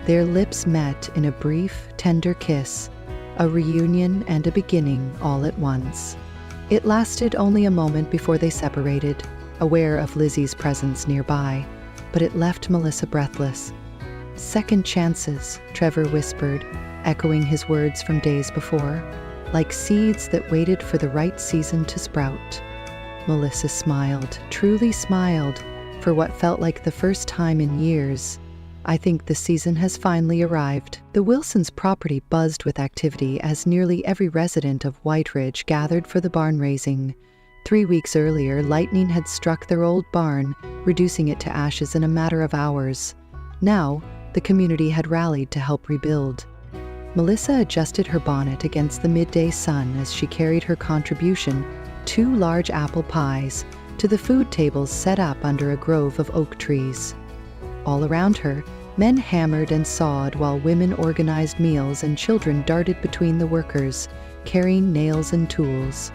Their lips met in a brief, tender kiss, a reunion and a beginning all at once. It lasted only a moment before they separated, aware of Lizzie's presence nearby, but it left Melissa breathless. Second chances, Trevor whispered, echoing his words from days before, like seeds that waited for the right season to sprout. Melissa smiled, truly smiled, for what felt like the first time in years. I think the season has finally arrived. The Wilsons' property buzzed with activity as nearly every resident of White Ridge gathered for the barn raising. 3 weeks earlier, lightning had struck their old barn, reducing it to ashes in a matter of hours. Now, the community had rallied to help rebuild. Melissa adjusted her bonnet against the midday sun as she carried her contribution, 2 large apple pies, to the food tables set up under a grove of oak trees. All around her, men hammered and sawed while women organized meals and children darted between the workers, carrying nails and tools.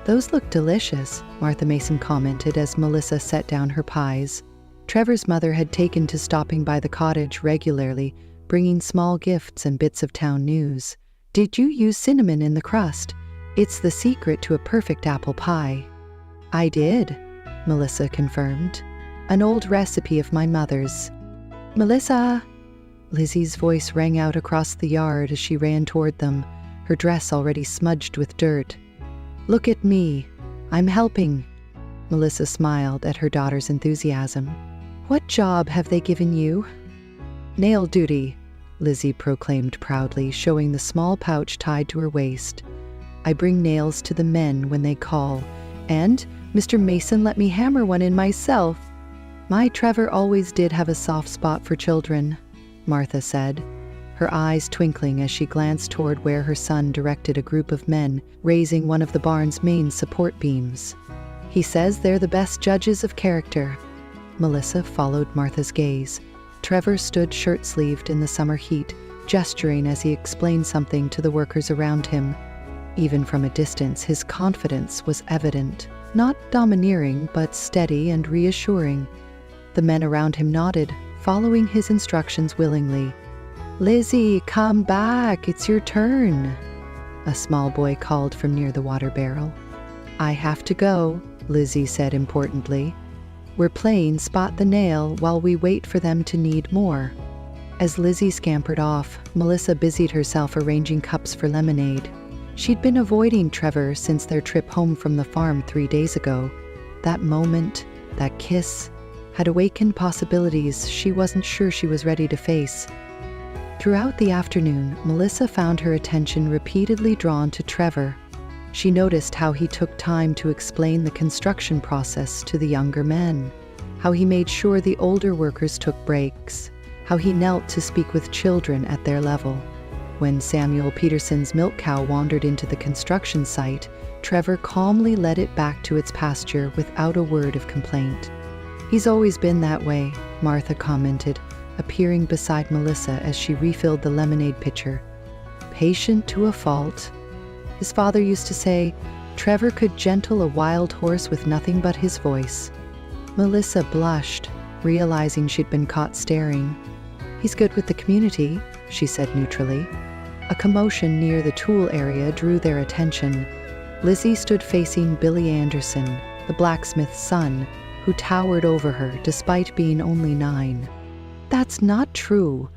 Those look delicious, Martha Mason commented as Melissa set down her pies. Trevor's mother had taken to stopping by the cottage regularly, bringing small gifts and bits of town news. Did you use cinnamon in the crust? It's the secret to a perfect apple pie. I did, Melissa confirmed. An old recipe of my mother's. Melissa! Lizzie's voice rang out across the yard as she ran toward them, her dress already smudged with dirt. Look at me. I'm helping. Melissa smiled at her daughter's enthusiasm. What job have they given you? Nail duty, Lizzie proclaimed proudly, showing the small pouch tied to her waist. I bring nails to the men when they call, and Mr. Mason let me hammer one in myself. My Trevor always did have a soft spot for children, Martha said, her eyes twinkling as she glanced toward where her son directed a group of men raising one of the barn's main support beams. He says they're the best judges of character. Melissa followed Martha's gaze. Trevor stood shirt-sleeved in the summer heat, gesturing as he explained something to the workers around him. Even from a distance, his confidence was evident, not domineering, but steady and reassuring. The men around him nodded, following his instructions willingly. Lizzie, come back, it's your turn, a small boy called from near the water barrel. I have to go, Lizzie said importantly. We're playing Spot the Nail while we wait for them to need more. As Lizzie scampered off, Melissa busied herself arranging cups for lemonade. She'd been avoiding Trevor since their trip home from the farm 3 days ago. That moment, that kiss, had awakened possibilities she wasn't sure she was ready to face. Throughout the afternoon, Melissa found her attention repeatedly drawn to Trevor. She noticed how he took time to explain the construction process to the younger men, how he made sure the older workers took breaks, how he knelt to speak with children at their level. When Samuel Peterson's milk cow wandered into the construction site, Trevor calmly led it back to its pasture without a word of complaint. He's always been that way, Martha commented, appearing beside Melissa as she refilled the lemonade pitcher. Patient to a fault. His father used to say, Trevor could gentle a wild horse with nothing but his voice. Melissa blushed, realizing she'd been caught staring. He's good with the community, she said neutrally. A commotion near the tool area drew their attention. Lizzie stood facing Billy Anderson, the blacksmith's son, who towered over her despite being only 9. That's not true,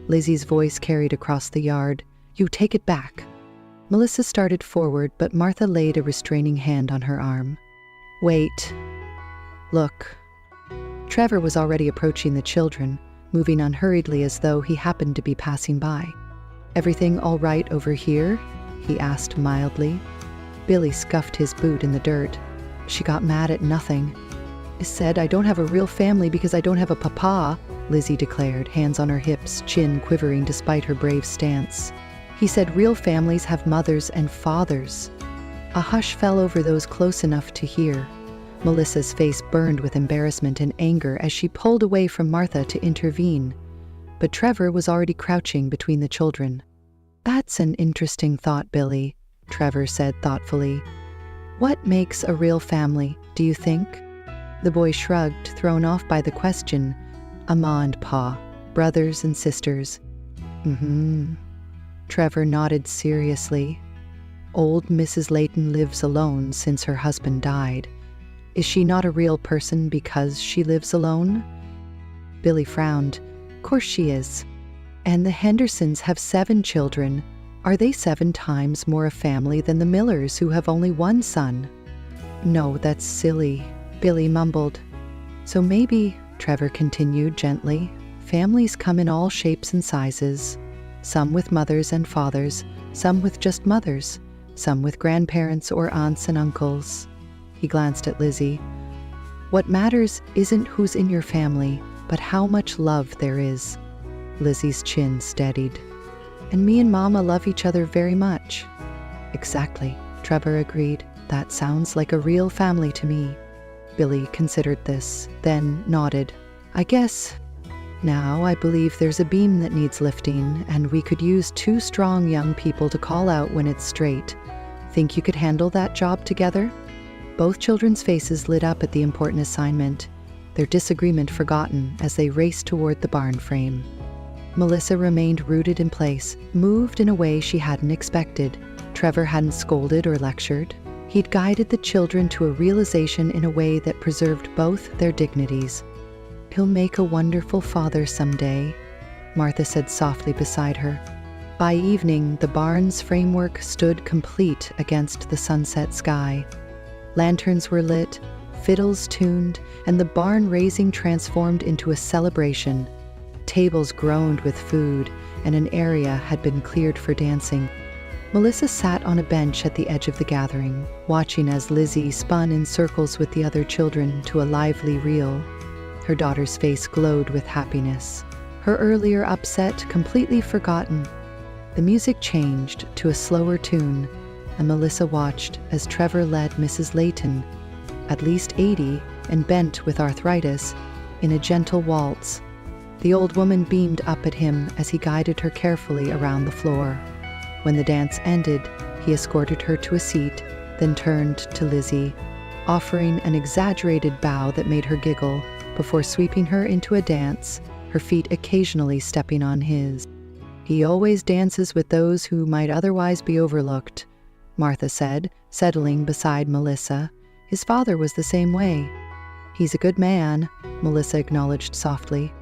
Lizzie's voice carried across the yard. You take it back. Melissa started forward, but Martha laid a restraining hand on her arm. Wait. Look. Trevor was already approaching the children, moving unhurriedly as though he happened to be passing by. "Everything all right over here?" he asked mildly. Billy scuffed his boot in the dirt. "She got mad at nothing. I said I don't have a real family because I don't have a papa," Lizzie declared, hands on her hips, chin quivering despite her brave stance. "He said real families have mothers and fathers." A hush fell over those close enough to hear. Melissa's face burned with embarrassment and anger as she pulled away from Martha to intervene. But Trevor was already crouching between the children. "That's an interesting thought, Billy," Trevor said thoughtfully. "What makes a real family, do you think?" The boy shrugged, thrown off by the question. "Ma and Pa, brothers and sisters." Trevor nodded seriously. "Old Mrs. Layton lives alone since her husband died. Is she not a real person because she lives alone?" Billy frowned. "Course she is. And the Hendersons have 7 children. Are they 7 times more a family than the Millers, who have only 1 son?" "No, that's silly," Billy mumbled. "So maybe," Trevor continued gently, "families come in all shapes and sizes. Some with mothers and fathers, some with just mothers, some with grandparents or aunts and uncles." He glanced at Lizzie. "What matters isn't who's in your family, but how much love there is." Lizzie's chin steadied. "And me and Mama love each other very much." "Exactly," Trevor agreed. "That sounds like a real family to me." Billy considered this, then nodded. "I guess. Now I believe there's a beam that needs lifting, and we could use 2 strong young people to call out when it's straight. Think you could handle that job together?" Both children's faces lit up at the important assignment, their disagreement forgotten as they raced toward the barn frame. Melissa remained rooted in place, moved in a way she hadn't expected. Trevor hadn't scolded or lectured. He'd guided the children to a realization in a way that preserved both their dignities. "He'll make a wonderful father someday," Martha said softly beside her. By evening, the barn's framework stood complete against the sunset sky. Lanterns were lit, fiddles tuned, and the barn raising transformed into a celebration. Tables groaned with food, and an area had been cleared for dancing. Melissa sat on a bench at the edge of the gathering, watching as Lizzie spun in circles with the other children to a lively reel. Her daughter's face glowed with happiness, her earlier upset completely forgotten. The music changed to a slower tune, and Melissa watched as Trevor led Mrs. Layton, at least 80 and bent with arthritis, in a gentle waltz. The old woman beamed up at him as he guided her carefully around the floor. When the dance ended, he escorted her to a seat, then turned to Lizzie, offering an exaggerated bow that made her giggle before sweeping her into a dance, her feet occasionally stepping on his. "He always dances with those who might otherwise be overlooked," Martha said, settling beside Melissa. "His father was the same way." "He's a good man," Melissa acknowledged softly.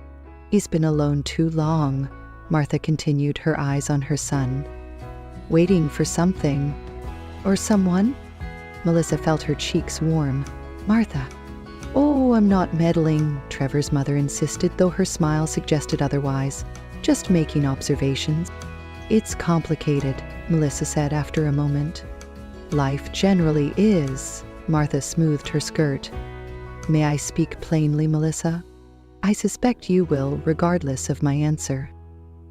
"He's been alone too long," Martha continued, her eyes on her son. "Waiting for something. Or someone?" Melissa felt her cheeks warm. "Martha." "Oh, I'm not meddling," Trevor's mother insisted, though her smile suggested otherwise. "Just making observations." "It's complicated," Melissa said after a moment. "Life generally is." Martha smoothed her skirt. "May I speak plainly, Melissa? I suspect you will, regardless of my answer."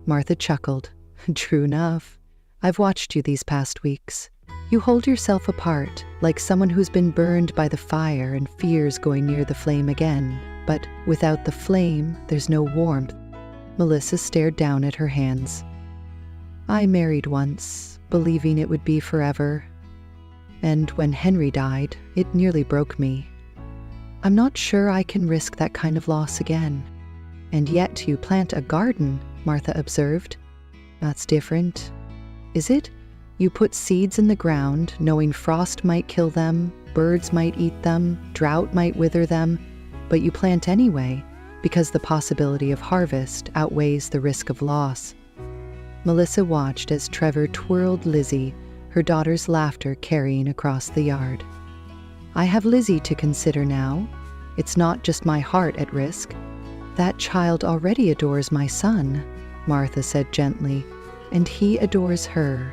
Martha chuckled. "True enough. I've watched you these past weeks. You hold yourself apart, like someone who's been burned by the fire and fears going near the flame again. But without the flame, there's no warmth." Melissa stared down at her hands. "I married once, believing it would be forever. And when Henry died, it nearly broke me. I'm not sure I can risk that kind of loss again." "And yet you plant a garden," Martha observed. "That's different." "Is it? You put seeds in the ground, knowing frost might kill them, birds might eat them, drought might wither them, but you plant anyway, because the possibility of harvest outweighs the risk of loss." Melissa watched as Trevor twirled Lizzie, her daughter's laughter carrying across the yard. "I have Lizzie to consider now. It's not just my heart at risk. That child already adores my son, Martha said gently, and he adores her.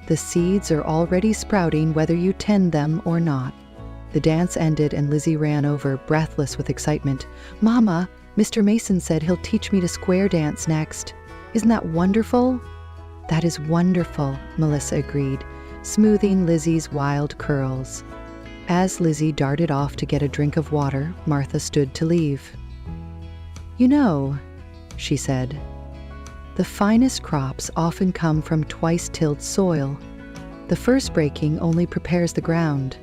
The seeds are already sprouting whether you tend them or not. The dance ended and Lizzie ran over, breathless with excitement. Mama, Mr. Mason said he'll teach me to square dance next. Isn't that wonderful? That is wonderful, Melissa agreed, smoothing Lizzie's wild curls. As Lizzie darted off to get a drink of water, Martha stood to leave. You know, she said, the finest crops often come from twice-tilled soil. The first breaking only prepares the ground.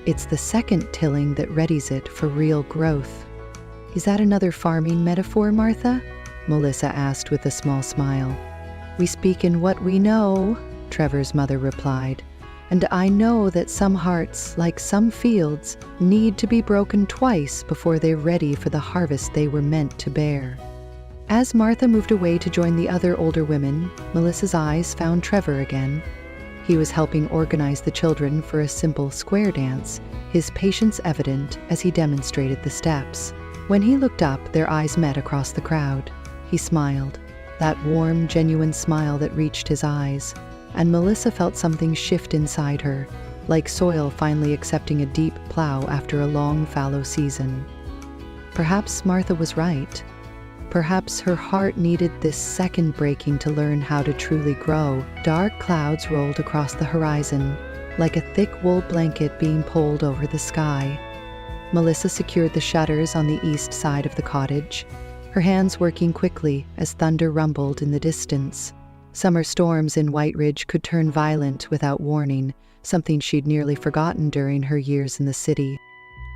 It's the second tilling that readies it for real growth. Is that another farming metaphor, Martha? Melissa asked with a small smile. We speak in what we know, Trevor's mother replied, and I know that some hearts, like some fields, need to be broken twice before they're ready for the harvest they were meant to bear. As Martha moved away to join the other older women, Melissa's eyes found Trevor again. He was helping organize the children for a simple square dance, his patience evident as he demonstrated the steps. When he looked up, their eyes met across the crowd. He smiled, that warm, genuine smile that reached his eyes, and Melissa felt something shift inside her, like soil finally accepting a deep plow after a long fallow season. Perhaps Martha was right. Perhaps her heart needed this second breaking to learn how to truly grow. Dark clouds rolled across the horizon, like a thick wool blanket being pulled over the sky. Melissa secured the shutters on the east side of the cottage, her hands working quickly as thunder rumbled in the distance. Summer storms in White Ridge could turn violent without warning, something she'd nearly forgotten during her years in the city.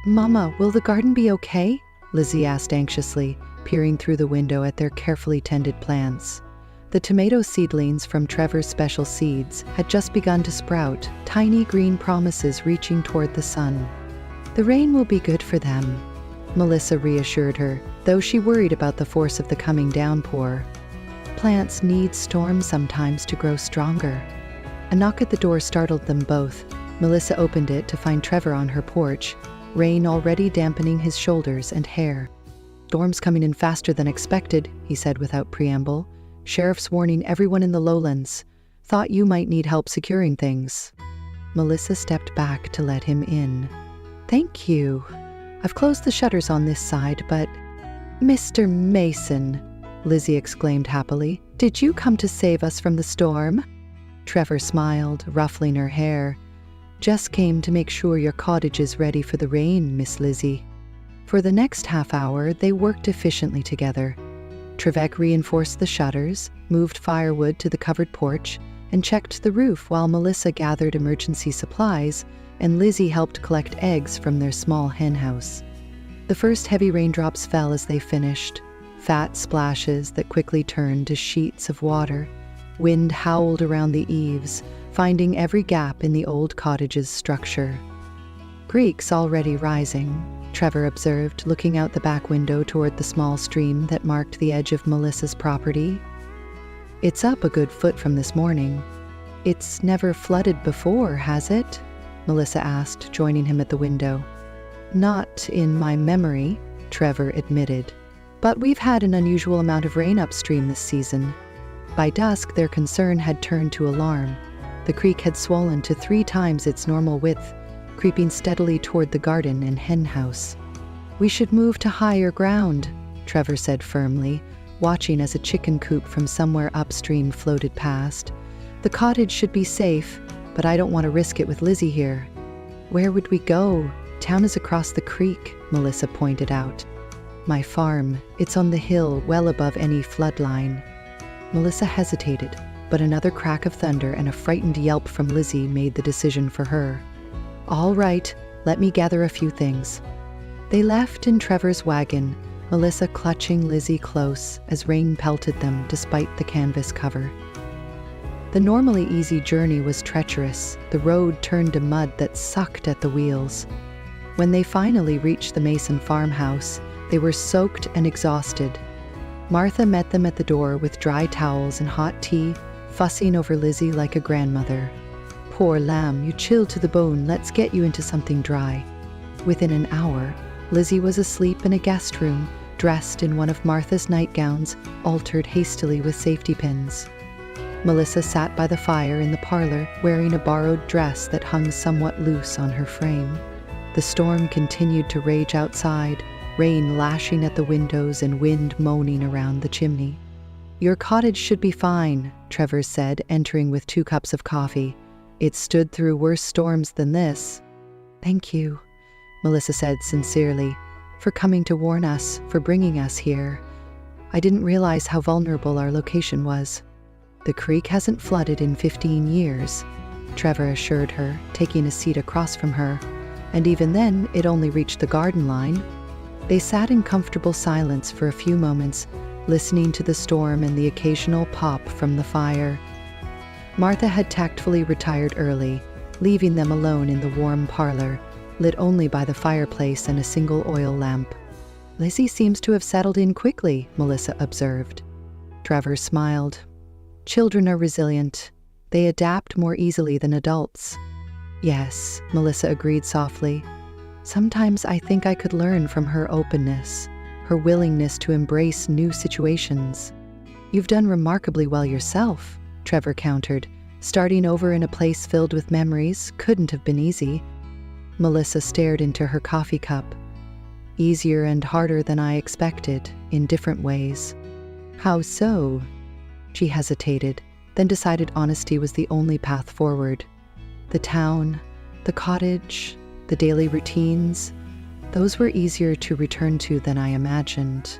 Mama, will the garden be okay? Lizzie asked anxiously, peering through the window at their carefully tended plants. The tomato seedlings from Trevor's special seeds had just begun to sprout, tiny green promises reaching toward the sun. The rain will be good for them, Melissa reassured her, though she worried about the force of the coming downpour. Plants need storms sometimes to grow stronger. A knock at the door startled them both. Melissa opened it to find Trevor on her porch, rain already dampening his shoulders and hair. Storm's coming in faster than expected, he said without preamble. Sheriff's warning everyone in the lowlands. Thought you might need help securing things. Melissa stepped back to let him in. Thank you. I've closed the shutters on this side, but... Mr. Mason, Lizzie exclaimed happily. Did you come to save us from the storm? Trevor smiled, ruffling her hair. Just came to make sure your cottage is ready for the rain, Miss Lizzie. For the next half hour, they worked efficiently together. Trevec reinforced the shutters, moved firewood to the covered porch, and checked the roof while Melissa gathered emergency supplies and Lizzie helped collect eggs from their small hen house. The first heavy raindrops fell as they finished, fat splashes that quickly turned to sheets of water. Wind howled around the eaves, finding every gap in the old cottage's structure. Creek's already rising, Trevor observed, looking out the back window toward the small stream that marked the edge of Melissa's property. It's up a good foot from this morning. It's never flooded before, has it? Melissa asked, joining him at the window. Not in my memory, Trevor admitted. But we've had an unusual amount of rain upstream this season. By dusk, their concern had turned to alarm. The creek had swollen to 3 times its normal width, creeping steadily toward the garden and hen house. We should move to higher ground, Trevor said firmly, watching as a chicken coop from somewhere upstream floated past. The cottage should be safe, but I don't want to risk it with Lizzie here. Where would we go? Town is across the creek, Melissa pointed out. My farm, it's on the hill well above any flood line. Melissa hesitated, but another crack of thunder and a frightened yelp from Lizzie made the decision for her. All right, let me gather a few things. They left in Trevor's wagon, Melissa clutching Lizzie close as rain pelted them despite the canvas cover. The normally easy journey was treacherous. The road turned to mud that sucked at the wheels. When they finally reached the Mason farmhouse, they were soaked and exhausted. Martha met them at the door with dry towels and hot tea, fussing over Lizzie like a grandmother. Poor lamb, you chilled to the bone, let's get you into something dry. Within an hour, Lizzie was asleep in a guest room, dressed in one of Martha's nightgowns, altered hastily with safety pins. Melissa sat by the fire in the parlor, wearing a borrowed dress that hung somewhat loose on her frame. The storm continued to rage outside, rain lashing at the windows and wind moaning around the chimney. "Your cottage should be fine," Trevor said, entering with 2 cups of coffee. "It stood through worse storms than this." "Thank you," Melissa said sincerely, "for coming to warn us, for bringing us here. I didn't realize how vulnerable our location was." "The creek hasn't flooded in 15 years, Trevor assured her, taking a seat across from her. "And even then, it only reached the garden line." They sat in comfortable silence for a few moments, listening to the storm and the occasional pop from the fire. Martha had tactfully retired early, leaving them alone in the warm parlor, lit only by the fireplace and a single oil lamp. "Lizzie seems to have settled in quickly," Melissa observed. Trevor smiled. "Children are resilient. They adapt more easily than adults." "Yes," Melissa agreed softly. "Sometimes I think I could learn from her openness, her willingness to embrace new situations." "You've done remarkably well yourself," Trevor countered. "Starting over in a place filled with memories couldn't have been easy." Melissa stared into her coffee cup. "Easier and harder than I expected, in different ways." "How so?" She hesitated, then decided honesty was the only path forward. The town, the cottage, the daily routines, those were easier to return to than I imagined.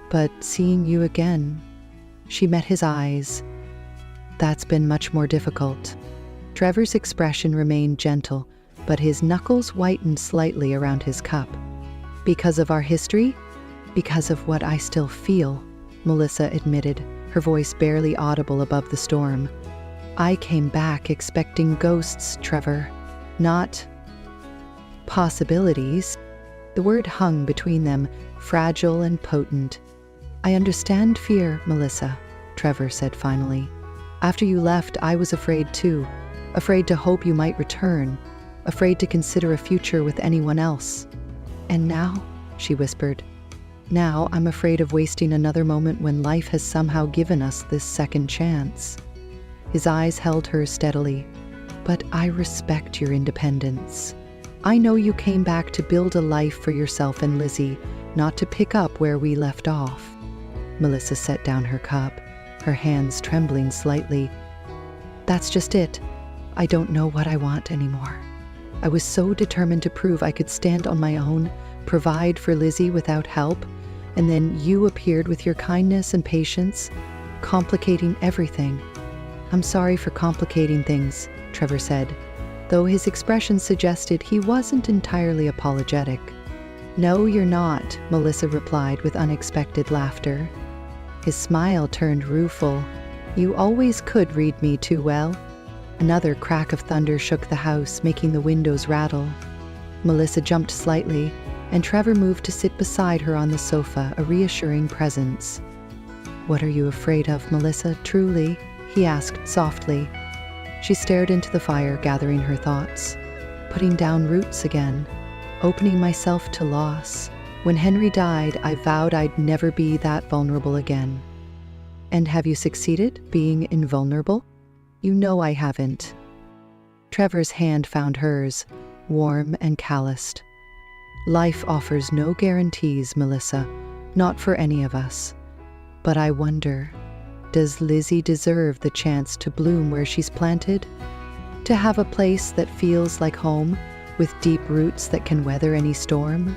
But seeing you again, she met his eyes. That's been much more difficult. Trevor's expression remained gentle, but his knuckles whitened slightly around his cup. "Because of our history? Because of what I still feel," Melissa admitted, her voice barely audible above the storm. "I came back expecting ghosts, Trevor, not possibilities." The word hung between them, fragile and potent. "I understand fear, Melissa," Trevor said finally. "After you left, I was afraid too, afraid to hope you might return, afraid to consider a future with anyone else. And now," she whispered, "now I'm afraid of wasting another moment when life has somehow given us this second chance." His eyes held hers steadily. "But I respect your independence. I know you came back to build a life for yourself and Lizzie, not to pick up where we left off." Melissa set down her cup, her hands trembling slightly. "That's just it. I don't know what I want anymore. I was so determined to prove I could stand on my own, provide for Lizzie without help, and then you appeared with your kindness and patience, complicating everything." "I'm sorry for complicating things," Trevor said, though his expression suggested he wasn't entirely apologetic. "No, you're not," Melissa replied with unexpected laughter. His smile turned rueful. "You always could read me too well." Another crack of thunder shook the house, making the windows rattle. Melissa jumped slightly, and Trevor moved to sit beside her on the sofa, a reassuring presence. "What are you afraid of, Melissa, truly?" he asked softly. She stared into the fire, gathering her thoughts. "Putting down roots again, opening myself to loss. When Henry died, I vowed I'd never be that vulnerable again." "And have you succeeded, being invulnerable?" "You know I haven't." Trevor's hand found hers, warm and calloused. "Life offers no guarantees, Melissa, not for any of us. But I wonder, does Lizzie deserve the chance to bloom where she's planted? To have a place that feels like home, with deep roots that can weather any storm?"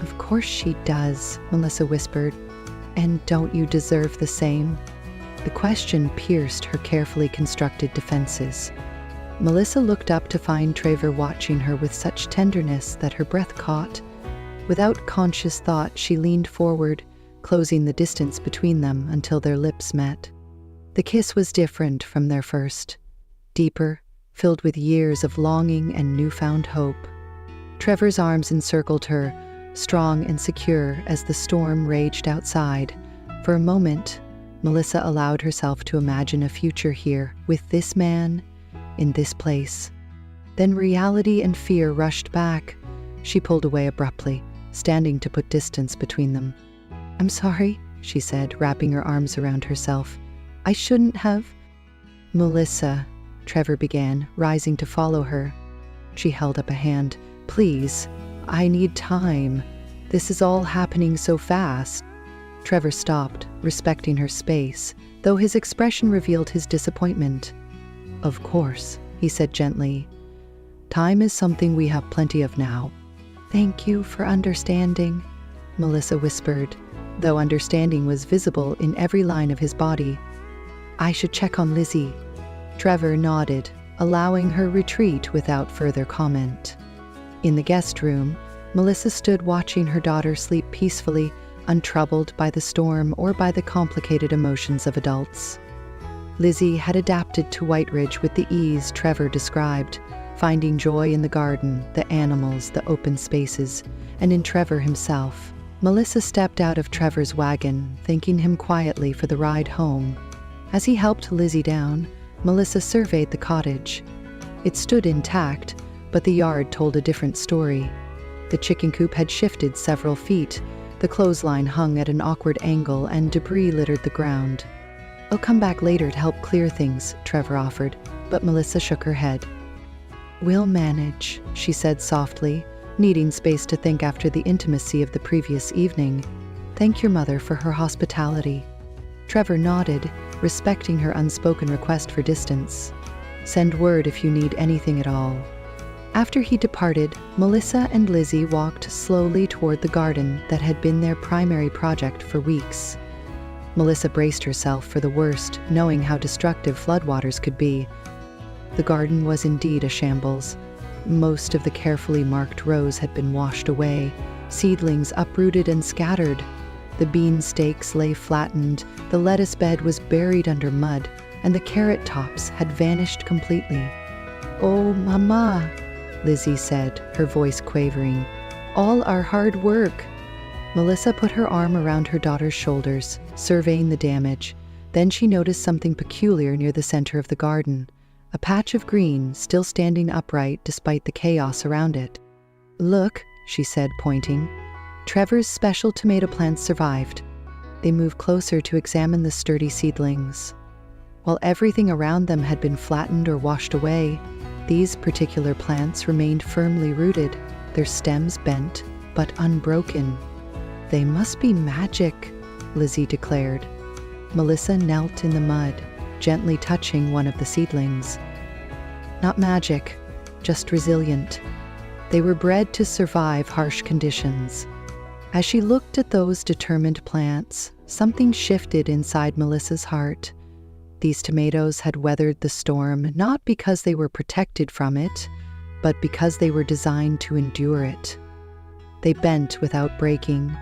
"Of course she does," Melissa whispered. "And don't you deserve the same?" The question pierced her carefully constructed defenses. Melissa looked up to find Trevor watching her with such tenderness that her breath caught. Without conscious thought, she leaned forward, closing the distance between them until their lips met. The kiss was different from their first, deeper, filled with years of longing and newfound hope. Trevor's arms encircled her, strong and secure as the storm raged outside. For a moment, Melissa allowed herself to imagine a future here, with this man, in this place. Then reality and fear rushed back. She pulled away abruptly, standing to put distance between them. "I'm sorry," she said, wrapping her arms around herself. "I shouldn't have." "Melissa," Trevor began, rising to follow her. She held up a hand. "Please, I need time. This is all happening so fast." Trevor stopped, respecting her space, though his expression revealed his disappointment. "Of course," he said gently. "Time is something we have plenty of now." "Thank you for understanding," Melissa whispered, though understanding was visible in every line of his body. "I should check on Lizzie." Trevor nodded, allowing her retreat without further comment. In the guest room, Melissa stood watching her daughter sleep peacefully, untroubled by the storm or by the complicated emotions of adults. Lizzie had adapted to White Ridge with the ease Trevor described, finding joy in the garden, the animals, the open spaces, and in Trevor himself. Melissa stepped out of Trevor's wagon, thanking him quietly for the ride home. As he helped Lizzie down, Melissa surveyed the cottage. It stood intact, but the yard told a different story. The chicken coop had shifted several feet, the clothesline hung at an awkward angle, and debris littered the ground. "I'll come back later to help clear things," Trevor offered, but Melissa shook her head. "We'll manage," she said softly, needing space to think after the intimacy of the previous evening. "Thank your mother for her hospitality." Trevor nodded, respecting her unspoken request for distance. "Send word if you need anything at all." After he departed, Melissa and Lizzie walked slowly toward the garden that had been their primary project for weeks. Melissa braced herself for the worst, knowing how destructive floodwaters could be. The garden was indeed a shambles. Most of the carefully marked rows had been washed away, seedlings uprooted and scattered. The bean stakes lay flattened, the lettuce bed was buried under mud, and the carrot tops had vanished completely. "Oh, Mama," Lizzie said, her voice quavering. "All our hard work." Melissa put her arm around her daughter's shoulders, surveying the damage. Then she noticed something peculiar near the center of the garden, a patch of green still standing upright despite the chaos around it. "Look," she said, pointing. Trevor's special tomato plants survived. They moved closer to examine the sturdy seedlings. While everything around them had been flattened or washed away, these particular plants remained firmly rooted, their stems bent but unbroken. "They must be magic," Lizzie declared. Melissa knelt in the mud, gently touching one of the seedlings. "Not magic, just resilient. They were bred to survive harsh conditions." As she looked at those determined plants, something shifted inside Melissa's heart. These tomatoes had weathered the storm not because they were protected from it, but because they were designed to endure it. They bent without breaking,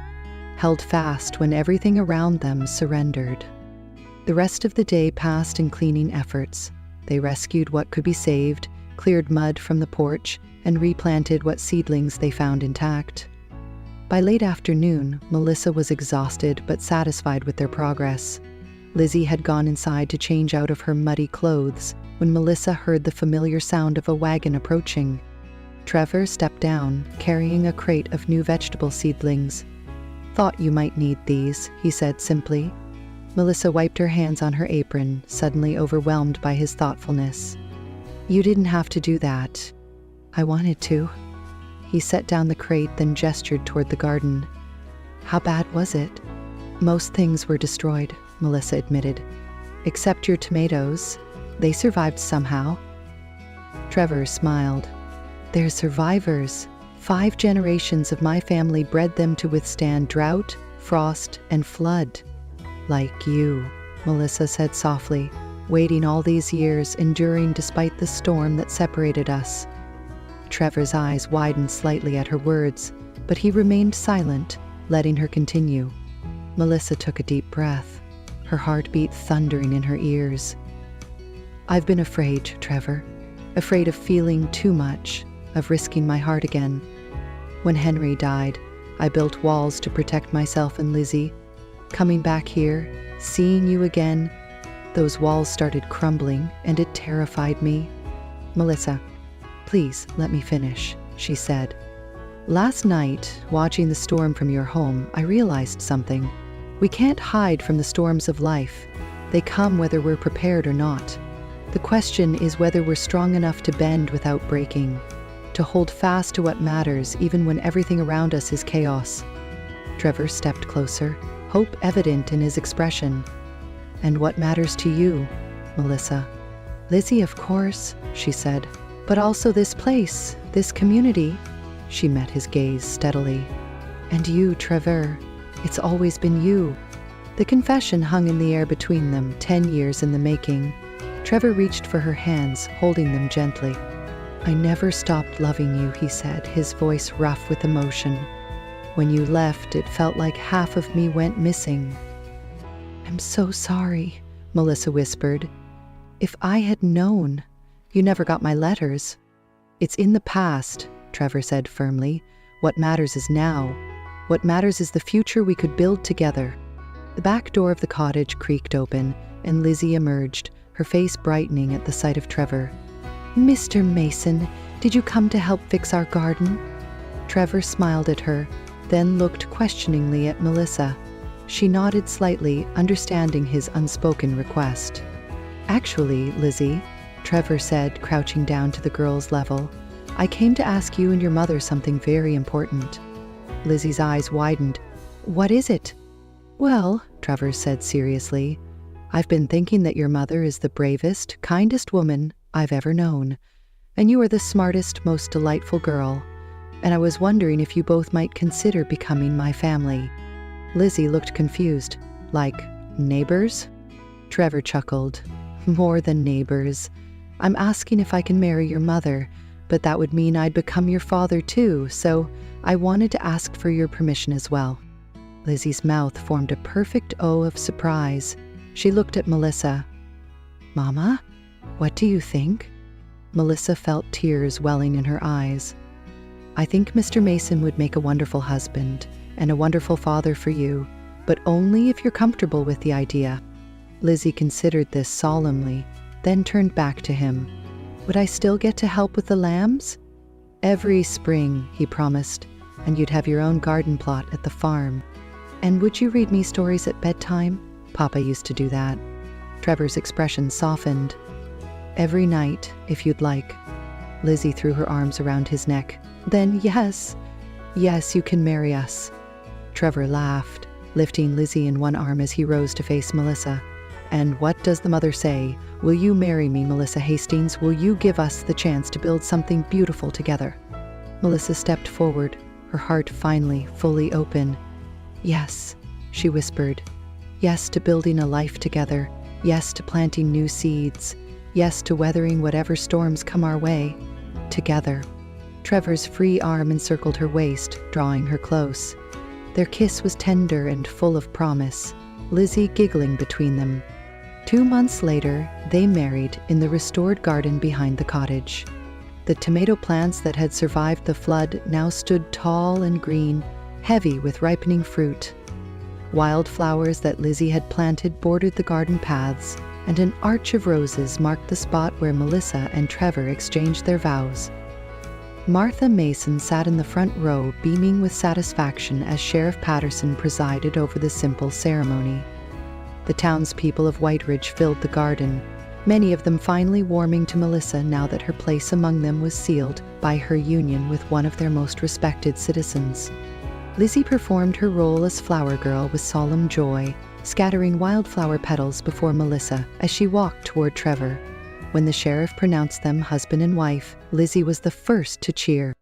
held fast when everything around them surrendered. The rest of the day passed in cleaning efforts. They rescued what could be saved, cleared mud from the porch, and replanted what seedlings they found intact. By late afternoon, Melissa was exhausted but satisfied with their progress. Lizzie had gone inside to change out of her muddy clothes when Melissa heard the familiar sound of a wagon approaching. Trevor stepped down, carrying a crate of new vegetable seedlings. "Thought you might need these," he said simply. Melissa wiped her hands on her apron, suddenly overwhelmed by his thoughtfulness. "You didn't have to do that." "I wanted to." He set down the crate, then gestured toward the garden. "How bad was it?" "Most things were destroyed," Melissa admitted. "Except your tomatoes. They survived somehow." Trevor smiled. "They're survivors. 5 generations of my family bred them to withstand drought, frost, and flood. Like you," Melissa said softly, "waiting all these years, enduring despite the storm that separated us." Trevor's eyes widened slightly at her words, but he remained silent, letting her continue. Melissa took a deep breath, her heartbeat thundering in her ears. "I've been afraid, Trevor. Afraid of feeling too much, of risking my heart again. When Henry died, I built walls to protect myself and Lizzie. Coming back here, seeing you again, those walls started crumbling, and it terrified me." "Melissa, please let me finish," she said. Last night, watching the storm from your home, I realized something. We can't hide from the storms of life. They come whether we're prepared or not. The question is whether we're strong enough to bend without breaking, to hold fast to what matters even when everything around us is chaos. Trevor stepped closer, hope evident in his expression. And what matters to you, Melissa? Lizzie, of course, she said, but also this place, this community. She met his gaze steadily. And you, Trevor, it's always been you. The confession hung in the air between them, 10 years in the making. Trevor reached for her hands, holding them gently. I never stopped loving you, he said, his voice rough with emotion. When you left, it felt like half of me went missing. I'm so sorry, Melissa whispered. If I had known. You never got my letters. It's in the past, Trevor said firmly. What matters is now. What matters is the future we could build together. The back door of the cottage creaked open, and Lizzie emerged, her face brightening at the sight of Trevor. Mr. Mason, did you come to help fix our garden? Trevor smiled at her, then looked questioningly at Melissa. She nodded slightly, understanding his unspoken request. Actually, Lizzie, Trevor said, crouching down to the girl's level, I came to ask you and your mother something very important. Lizzie's eyes widened. What is it? Well, Trevor said seriously, I've been thinking that your mother is the bravest, kindest woman I've ever known, and you are the smartest, most delightful girl, and I was wondering if you both might consider becoming my family. Lizzie looked confused. Like, neighbors? Trevor chuckled. More than neighbors. I'm asking if I can marry your mother, but that would mean I'd become your father too, so I wanted to ask for your permission as well. Lizzie's mouth formed a perfect O of surprise. She looked at Melissa. Mama, what do you think? Melissa felt tears welling in her eyes. I think Mr. Mason would make a wonderful husband and a wonderful father for you, but only if you're comfortable with the idea. Lizzie considered this solemnly, then turned back to him. Would I still get to help with the lambs? Every spring, he promised, and you'd have your own garden plot at the farm. And would you read me stories at bedtime? Papa used to do that. Trevor's expression softened. Every night, if you'd like. Lizzie threw her arms around his neck. Then yes, you can marry us. Trevor laughed, lifting Lizzie in one arm as he rose to face Melissa. And what does the mother say? Will you marry me, Melissa Hastings? Will you give us the chance to build something beautiful together? Melissa stepped forward, her heart finally fully open. Yes, she whispered. Yes to building a life together. Yes to planting new seeds. Yes to weathering whatever storms come our way. Together. Trevor's free arm encircled her waist, drawing her close. Their kiss was tender and full of promise, Lizzie giggling between them. 2 months later, they married in the restored garden behind the cottage. The tomato plants that had survived the flood now stood tall and green, heavy with ripening fruit. Wildflowers that Lizzie had planted bordered the garden paths, and an arch of roses marked the spot where Melissa and Trevor exchanged their vows. Martha Mason sat in the front row, beaming with satisfaction as Sheriff Patterson presided over the simple ceremony. The townspeople of White Ridge filled the garden, many of them finally warming to Melissa now that her place among them was sealed by her union with one of their most respected citizens. Lizzie performed her role as flower girl with solemn joy, scattering wildflower petals before Melissa as she walked toward Trevor. When the sheriff pronounced them husband and wife, Lizzie was the first to cheer.